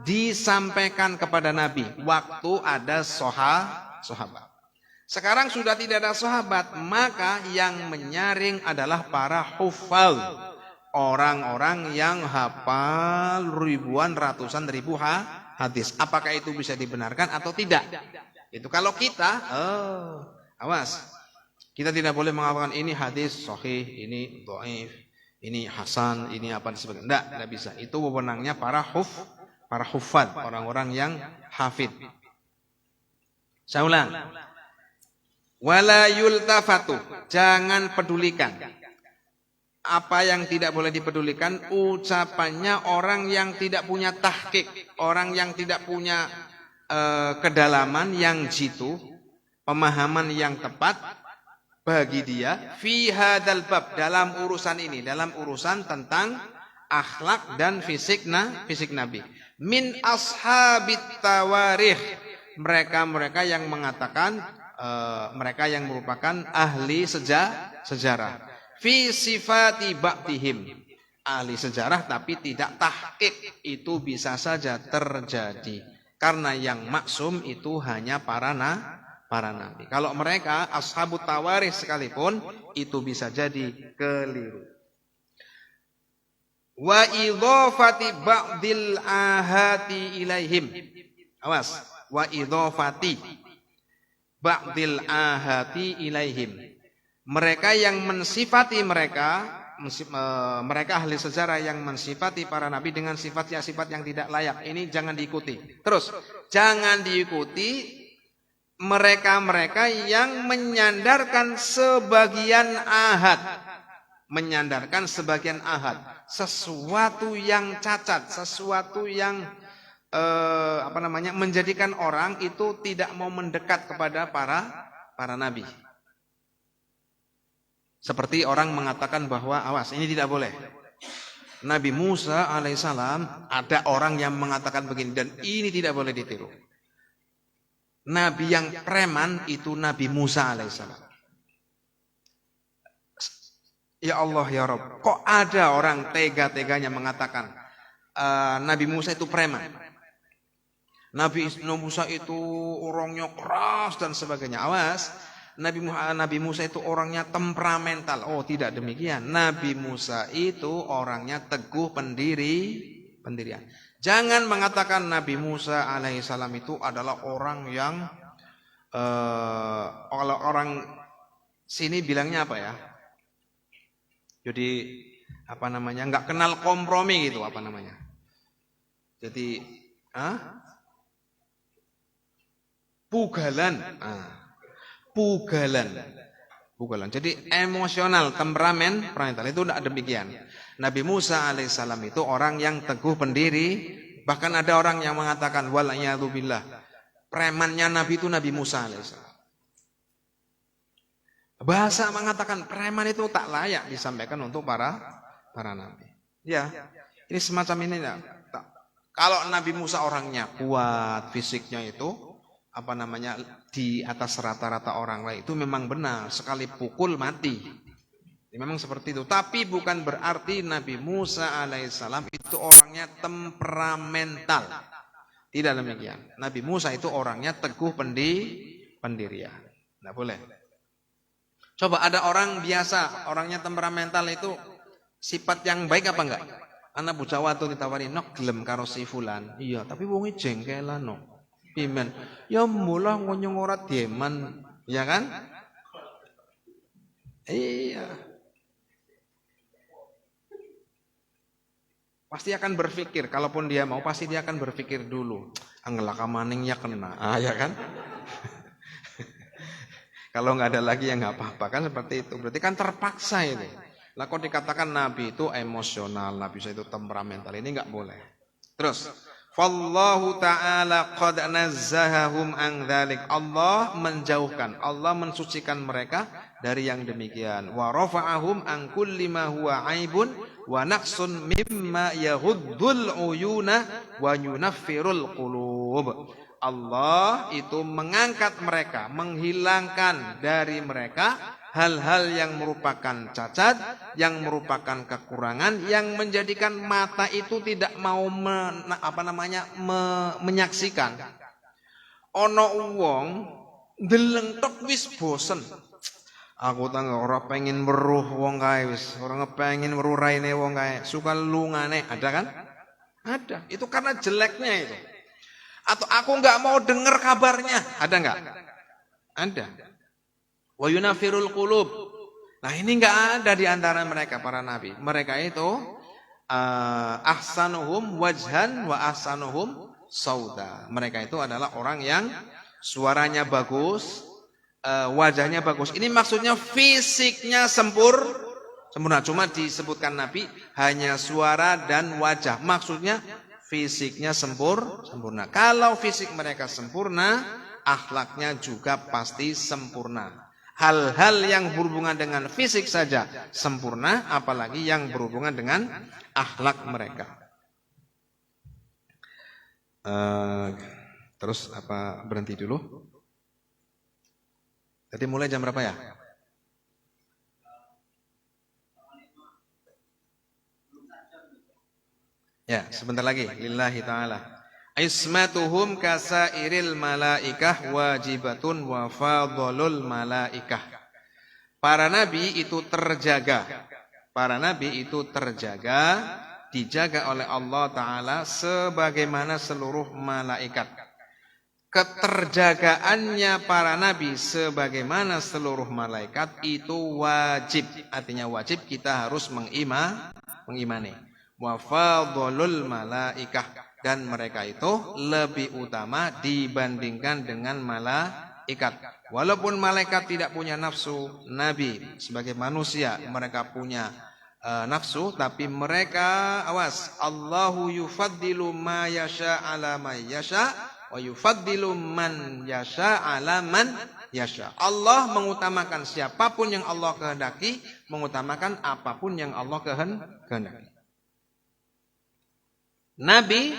disampaikan kepada Nabi waktu ada sahabat. Sekarang sudah tidak ada sahabat, maka yang menyaring adalah para hufal, orang-orang yang hafal ribuan, ratusan ribu hadis. Apakah itu bisa dibenarkan atau tidak? Itu kalau kita, awas, kita tidak boleh mengatakan ini hadis sahih, ini dhaif, ini hasan, ini apa dan sebagainya. Tidak bisa. Itu wewenangnya para hufad, orang-orang yang hafid. Saya ulang. Wala yultafatu, jangan pedulikan. Apa yang tidak boleh dipedulikan? Ucapannya orang yang tidak punya tahqiq, orang yang tidak punya kedalaman yang jitu, pemahaman yang tepat bagi dia fi hadzal bab, dalam urusan ini, dalam urusan tentang akhlak dan fisik Nabi. Min ashabit tawarikh, mereka yang mengatakan mereka yang merupakan ahli sejarah. Fi sifati ba'dihim, ahli sejarah tapi tidak tahqiq, itu bisa saja terjadi karena yang maksum itu hanya para nabi. Kalau mereka ashabut tawarikh sekalipun itu bisa jadi keliru. Wa idhafati ba'dil ahati ilaihim. Awas, wa idhafati ba'dil ahati ilaihim. Mereka yang mensifati mereka ahli sejarah yang mensifati para nabi dengan sifat yang tidak layak. Ini jangan diikuti. Terus, Jangan diikuti mereka-mereka yang menyandarkan sebagian ahad. Menyandarkan sebagian ahad. Sesuatu yang cacat, sesuatu yang menjadikan orang itu tidak mau mendekat kepada para nabi. Seperti orang mengatakan bahwa awas ini tidak boleh. Nabi Musa alaihissalam ada orang yang mengatakan begini dan ini tidak boleh ditiru. Nabi yang preman itu Nabi Musa alaihissalam. Ya Allah ya Rabb, kok ada orang tega-teganya mengatakan Nabi Musa itu preman. Nabi Musa itu orangnya keras dan sebagainya. Awas, Nabi Musa itu orangnya temperamental. Oh, tidak demikian. Nabi Musa itu orangnya teguh pendirian. Jangan mengatakan Nabi Musa alaihissalam itu adalah orang yang kalau orang sini bilangnya apa ya? Jadi nggak kenal kompromi gitu Jadi pugalan. Pugalan. Jadi emosional, temperamental itu tidak demikian. Nabi Musa alaihissalam itu orang yang teguh pendiri. Bahkan ada orang yang mengatakan walayyadubillah, premannya Nabi itu Nabi Musa alaihissalam. Bahasa mengatakan preman itu tak layak disampaikan untuk para nabi. Ya, ini semacam ini ya. Kalau Nabi Musa orangnya kuat, fisiknya itu di atas rata-rata orang lain, itu memang benar, sekali pukul mati. Ini memang seperti itu. Tapi bukan berarti Nabi Musa alaihissalam itu orangnya temperamental. Tidak demikian. Nabi Musa itu orangnya teguh pendirian. Tidak boleh. Coba ada orang biasa, orangnya temperamental itu sifat yang baik apa enggak? Anak bocah watu ditawari, "Nok gelem karo si fulan." Iya, tapi wonge jengkelan no. Pimen. Ya mulah ngonyong ora deman, ya kan? Iya. Pasti akan berpikir, kalaupun dia mau pasti dia akan berpikir dulu. Angelaka maning ya kena. Ya kan? Kalau nggak ada lagi yang nggak apa-apa kan seperti itu. Berarti kan terpaksa itu. Lah kok dikatakan Nabi itu emosional, Nabi itu temperamental, ini nggak boleh. Terus, Fallahu ta'ala qad nazzahahum an dzalik. Allah menjauhkan, Allah mensucikan mereka dari yang demikian. Wa rafa'ahum an kulli ma huwa aibun wa naqsun mimma yaghuddul uyuna wa yunaffirul qulub. Allah itu mengangkat mereka, menghilangkan dari mereka hal-hal yang merupakan cacat, yang merupakan kekurangan, yang menjadikan mata itu tidak mau menyaksikan. Ono wong ndeleng tok wis bosen. Aku tangga ora pengen weruh wong kae wis, ora ngepengin weruh raine wong kae, suka lungane, ada kan? Ada. Itu karena jeleknya itu. Atau aku nggak mau dengar kabarnya, ada nggak? Ada. Wa yunafirul qulub. Nah ini nggak ada di antara mereka para nabi. Mereka itu ahsanuhum wajhan wa ahsanuhum sauda. Mereka itu adalah orang yang suaranya bagus, wajahnya bagus. Ini maksudnya fisiknya sempurna. Cuma disebutkan nabi hanya suara dan wajah. Maksudnya fisiknya sempurna. Kalau fisik mereka sempurna, akhlaknya juga pasti sempurna. Hal-hal yang berhubungan dengan fisik saja sempurna, apalagi yang berhubungan dengan akhlak mereka. Terus berhenti dulu? Jadi mulai jam berapa ya? Ya, sebentar lagi. Lillahi ta'ala. Ismatuhum kasairil malaikah wajibatun wa fadlul malaikah. Para nabi itu terjaga. Para nabi itu terjaga, dijaga oleh Allah Ta'ala sebagaimana seluruh malaikat. Keterjagaannya para nabi sebagaimana seluruh malaikat itu wajib. Artinya wajib, kita harus mengimani. Wa fadlul malaikah, dan mereka itu lebih utama dibandingkan dengan malaikat. Walaupun malaikat tidak punya nafsu, Nabi sebagai manusia mereka punya nafsu, tapi mereka awas, Allahu yufaddilu ma yasha ala ma yasha wa yufaddilu man yasha ala man yasha. Allah mengutamakan siapapun yang Allah kehendaki, mengutamakan apapun yang Allah kehendaki. Nabi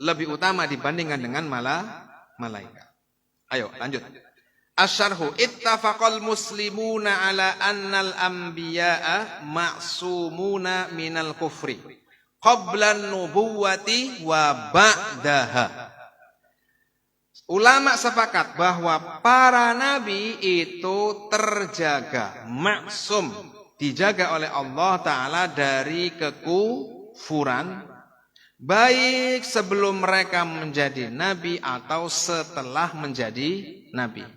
lebih utama dibandingkan dengan malaikat. Ayo lanjut. Asyarhu ittafaqal muslimuna ala annal anbiya'a ma'sumuna minal kufri qabla nubuwati wa ba'daha. Ulama sepakat bahwa para nabi itu terjaga, maksum, dijaga oleh Allah Ta'ala dari kekufuran, baik sebelum mereka menjadi nabi atau setelah menjadi nabi.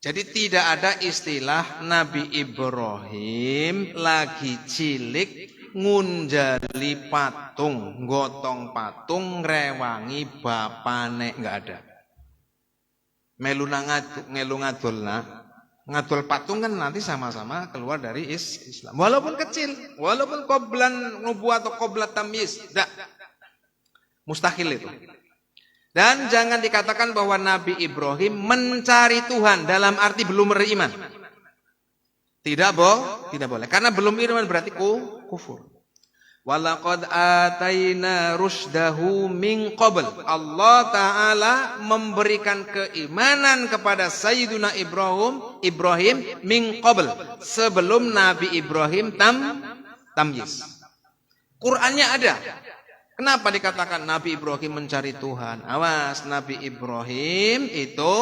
Jadi tidak ada istilah Nabi Ibrahim lagi cilik ngunjali patung, gotong patung, rewangi bapane, nggak ada. Melu ngadul patung kan nanti sama-sama keluar dari Islam. Walaupun kecil, walaupun qoblan nubuwah atau qoblat tamyiz, enggak. Mustahil itu. Dan jangan dikatakan bahwa Nabi Ibrahim mencari Tuhan dalam arti belum beriman. Tidak boleh. Karena belum beriman berarti kufur. Walaqad ataina rusdahu min qabl. Allah Ta'ala memberikan keimanan kepada Sayyiduna Ibrahim min qabl. Sebelum Nabi Ibrahim tamyiz. Qur'annya ada. Kenapa dikatakan Nabi Ibrahim mencari Tuhan? Awas, Nabi Ibrahim itu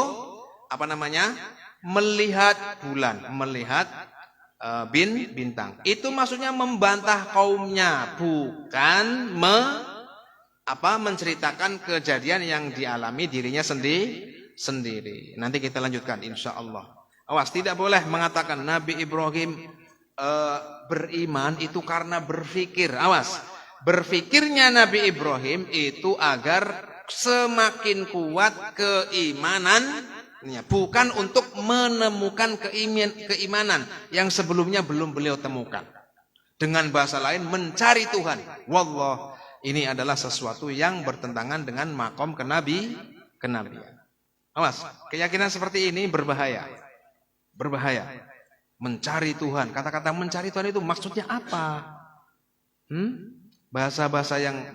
melihat bulan, melihat bintang. Itu maksudnya membantah kaumnya, bukan menceritakan kejadian yang dialami dirinya sendiri. Nanti kita lanjutkan insya Allah. Awas, tidak boleh mengatakan Nabi Ibrahim beriman itu karena berpikir. Awas. Berfikirnya Nabi Ibrahim itu agar semakin kuat keimanannya, bukan untuk menemukan keimanan yang sebelumnya belum beliau temukan. Dengan bahasa lain, mencari Tuhan. Wallah, ini adalah sesuatu yang bertentangan dengan makom kenabian. Awas, keyakinan seperti ini berbahaya. Mencari Tuhan. Kata-kata mencari Tuhan itu maksudnya apa? Bahasa-bahasa yang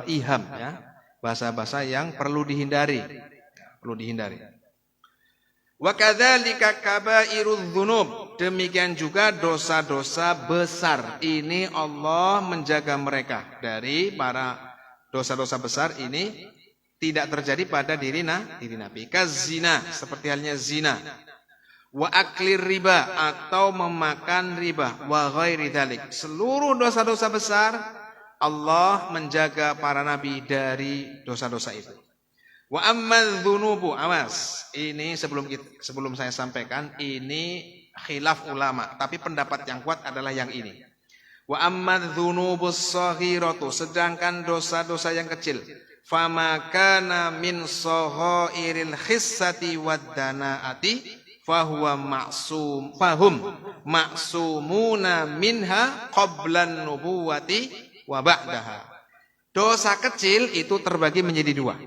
iham, ya, bahasa-bahasa yang perlu dihindari. Wa kadzalika kabairudz dzunub, demikian juga dosa-dosa besar. Ini Allah menjaga mereka dari para dosa-dosa besar ini tidak terjadi pada diri Nabi. Kazina, seperti halnya zina. Wa aklir riba, atau memakan riba. Wa ghairi dzalik, seluruh dosa-dosa besar Allah menjaga para nabi dari dosa-dosa itu. Wa ammal dzunubu, awas, ini sebelum saya sampaikan, ini khilaf ulama, tapi pendapat yang kuat adalah yang ini. Wa ammal dzunubus shaghiratu, sedangkan dosa-dosa yang kecil, fama kana min saghairil khissati wad danaati fahum maksumuna minha qablan nubuwati wa ba'daha. Dosa kecil itu terbagi menjadi dua.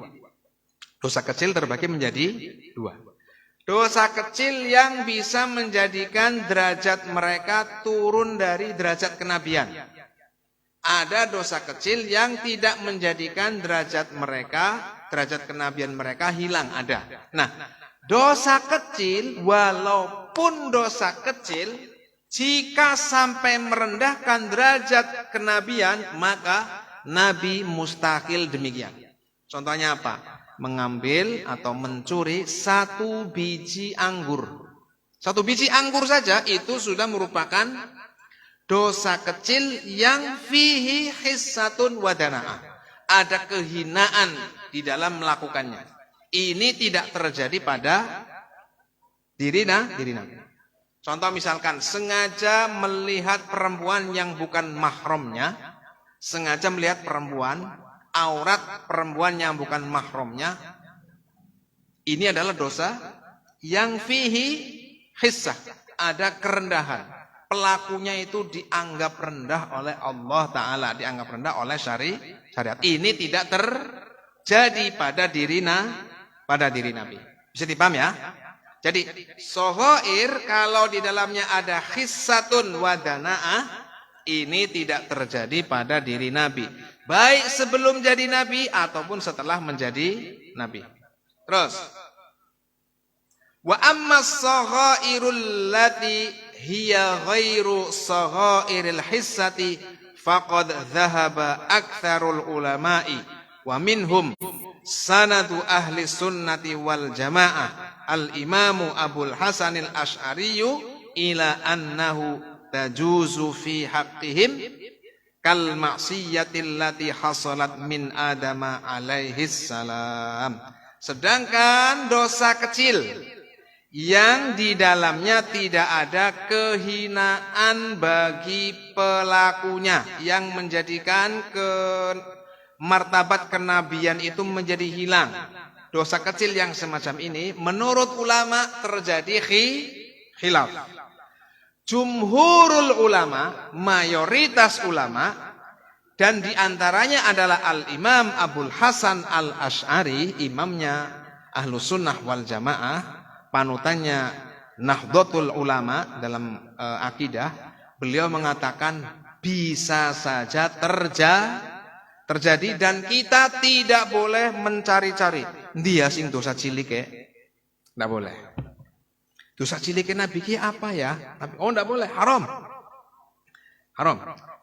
Dosa kecil yang bisa menjadikan derajat mereka turun dari derajat kenabian. Ada dosa kecil yang tidak menjadikan derajat kenabian mereka hilang, ada. Nah, dosa kecil, walaupun dosa kecil, jika sampai merendahkan derajat kenabian, maka Nabi mustahil demikian. Contohnya apa? Mengambil atau mencuri satu biji anggur. Satu biji anggur saja itu sudah merupakan dosa kecil yang fihi hissatun wadana'ah. Ada kehinaan di dalam melakukannya. Ini tidak terjadi pada diri Nabi. Contoh misalkan sengaja melihat perempuan yang bukan mahramnya, sengaja melihat perempuan aurat perempuan yang bukan mahramnya, ini adalah dosa yang fihi hissah, ada kerendahan. Pelakunya itu dianggap rendah oleh Allah Ta'ala, dianggap rendah oleh syariat. Ini tidak terjadi pada diri Nabi. Bisa dipaham ya? Jadi sohoir kalau di dalamnya ada khissatun wadana'ah, ini tidak terjadi pada diri Nabi, baik sebelum jadi Nabi ataupun setelah menjadi Nabi. Terus, wa ammas saghairul lati hiya ghairu saghairil hissati faqad dhahaba aktsarul ulama'i wa minhum sanadu ahli sunnati wal jamaah al-imamu Abul Hasan al-Asy'ari ila annahu tajuzu fi haqqihim kal ma'siyatil lati hasalat min Adama alaihi salam. Sedangkan dosa kecil yang di dalamnya tidak ada kehinaan bagi pelakunya, yang menjadikan martabat kenabian itu menjadi hilang. Dosa kecil yang semacam ini menurut ulama terjadi khilaf. Jumhurul ulama, mayoritas ulama, dan diantaranya adalah Al-Imam Abul Hasan Al-Asy'ari, imamnya Ahlus Sunnah wal Jamaah, panutannya Nahdlatul Ulama dalam akidah. Beliau mengatakan bisa saja terjadi dan kita tidak boleh mencari-cari. Dia sing dosa cilik tidak boleh. Dosa cilik Nabi ki apa ya? Oh tidak boleh, haram.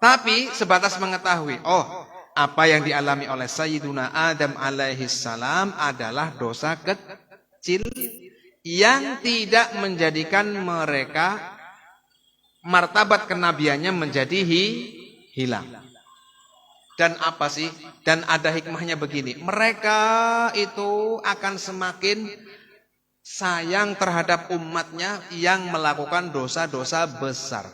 Tapi sebatas mengetahui, oh apa yang dialami oleh Sayyiduna Adam alaihi salam adalah dosa kecil yang tidak menjadikan mereka martabat kenabiannya menjadi hilang. Dan apa sih? Dan ada hikmahnya begini. Mereka itu akan semakin sayang terhadap umatnya yang melakukan dosa-dosa besar.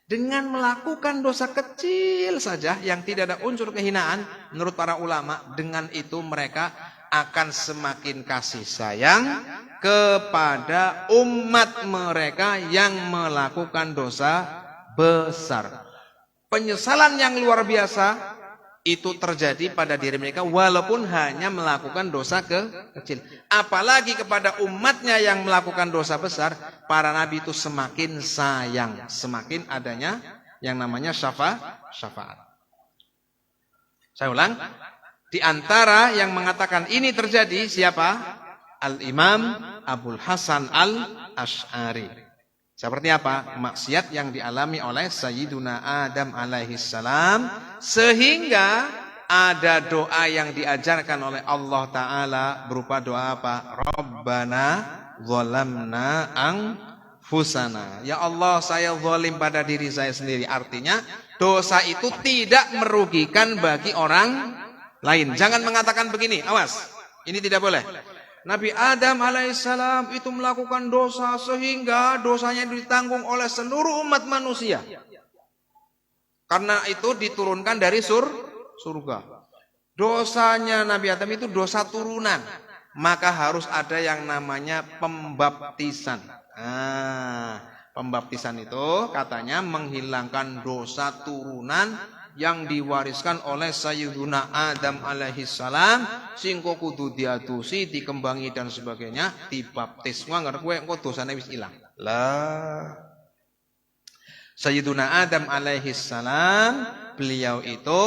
Dengan melakukan dosa kecil saja yang tidak ada unsur kehinaan, menurut para ulama, dengan itu mereka akan semakin kasih sayang kepada umat mereka yang melakukan dosa besar. Penyesalan yang luar biasa itu terjadi pada diri mereka walaupun hanya melakukan dosa kecil. Apalagi kepada umatnya yang melakukan dosa besar, para nabi itu semakin sayang, semakin adanya yang namanya syafaat. Saya ulang, di antara yang mengatakan ini terjadi siapa? Al-Imam Abul Hasan Al-Asy'ari. Seperti apa? Maksiat yang dialami oleh Sayyiduna Adam alaihi salam, sehingga ada doa yang diajarkan oleh Allah Ta'ala berupa doa apa? Rabbana zalamna anfusana. Ya Allah, saya zalim pada diri saya sendiri. Artinya dosa itu tidak merugikan bagi orang lain. Jangan mengatakan begini, awas, ini tidak boleh. Nabi Adam alaihissalam itu melakukan dosa sehingga dosanya ditanggung oleh seluruh umat manusia. Karena itu diturunkan dari surga. Dosanya Nabi Adam itu dosa turunan. Maka harus ada yang namanya pembaptisan. Pembaptisan itu katanya menghilangkan dosa turunan yang diwariskan oleh Sayyiduna Adam alaihi salam, singko kudu diadusi, dikembangi dan sebagainya, dibaptis. Nggak kowe engko dosane wis ilang. Lah Sayyiduna Adam alaihi salam, beliau itu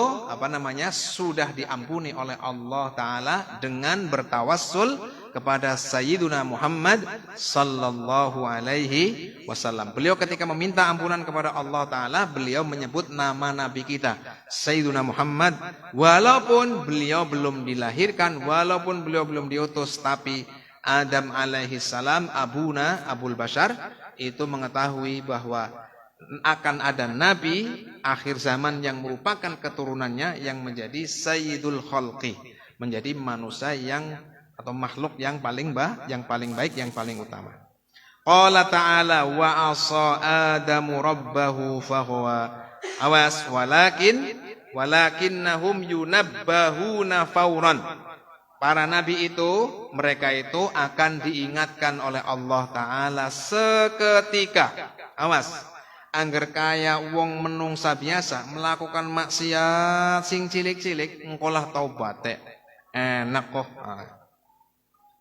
sudah diampuni oleh Allah Ta'ala dengan bertawassul kepada Sayyiduna Muhammad sallallahu alaihi wasallam. Beliau ketika meminta ampunan kepada Allah Ta'ala, beliau menyebut nama Nabi kita, Sayyiduna Muhammad. Walaupun beliau belum dilahirkan, walaupun beliau belum diutus, tapi Adam alaihi salam, Abul Bashar, itu mengetahui bahwa akan ada Nabi akhir zaman yang merupakan keturunannya yang menjadi Sayyidul Khalqi, menjadi manusia yang atau makhluk yang paling baik, yang paling utama. Qala ta'ala wa asa Adamu rabbahu fahuwa awas walakinnahum yunabbahuna fauran. Para nabi itu, mereka itu akan diingatkan oleh Allah Ta'ala seketika. Awas, angger kaya wong menungsa biasa melakukan maksiat sing cilik-cilik, engkolah taubat enak kok.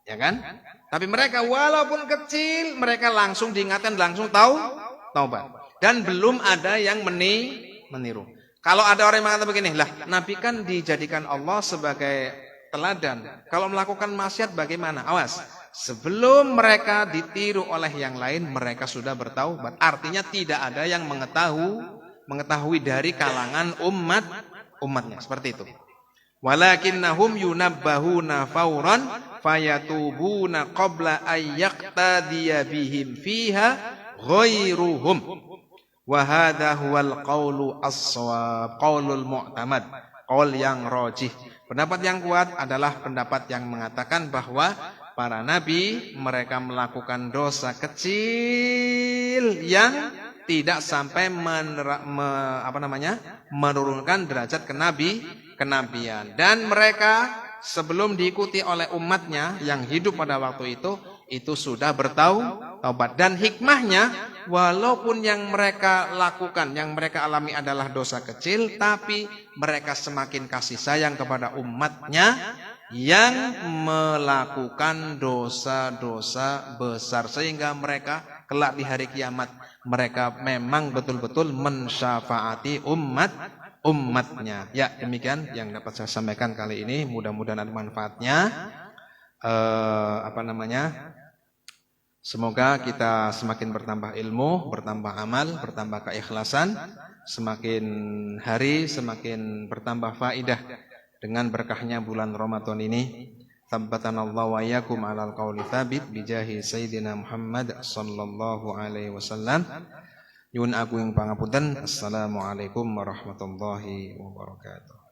Ya kan? Tapi mereka walaupun kecil, mereka langsung diingatkan, langsung taubat. Dan belum ada yang meniru. Kalau ada orang yang mengatakan begini, lah Nabi kan dijadikan Allah sebagai teladan. Kalau melakukan maksiat bagaimana? Awas, sebelum mereka ditiru oleh yang lain, mereka sudah bertaubat. Artinya tidak ada yang mengetahui dari kalangan umatnya. Seperti itu. Walakinnahum yunabbahuna fauran fayatubuna qabla ayyaqtadiya bihim fiha ghairuhum. Wa hadha huwal qaulu as-shawab, qaulul mu'tamad, qaul yang rajih. Pendapat yang kuat adalah pendapat yang mengatakan bahwa para nabi mereka melakukan dosa kecil yang tidak sampai menurunkan derajat kenabian. Dan mereka sebelum diikuti oleh umatnya yang hidup pada waktu itu sudah bertaubat. Dan hikmahnya, walaupun yang mereka lakukan, yang mereka alami adalah dosa kecil, tapi mereka semakin kasih sayang kepada umatnya yang melakukan dosa-dosa besar. Sehingga mereka kelak di hari kiamat, mereka memang betul-betul mensyafaati umatnya. Ya, demikian yang dapat saya sampaikan kali ini. Mudah-mudahan ada manfaatnya. Semoga kita semakin bertambah ilmu, bertambah amal, bertambah keikhlasan, semakin hari semakin bertambah faidah dengan berkahnya bulan Ramadan ini. Tabbatanallahu wa iyyakum 'alal qauli tsabit bijahi sayyidina Muhammad sallallahu alaihi wasallam. Nyuwun agung pangapunten. Assalamualaikum warahmatullahi wabarakatuh.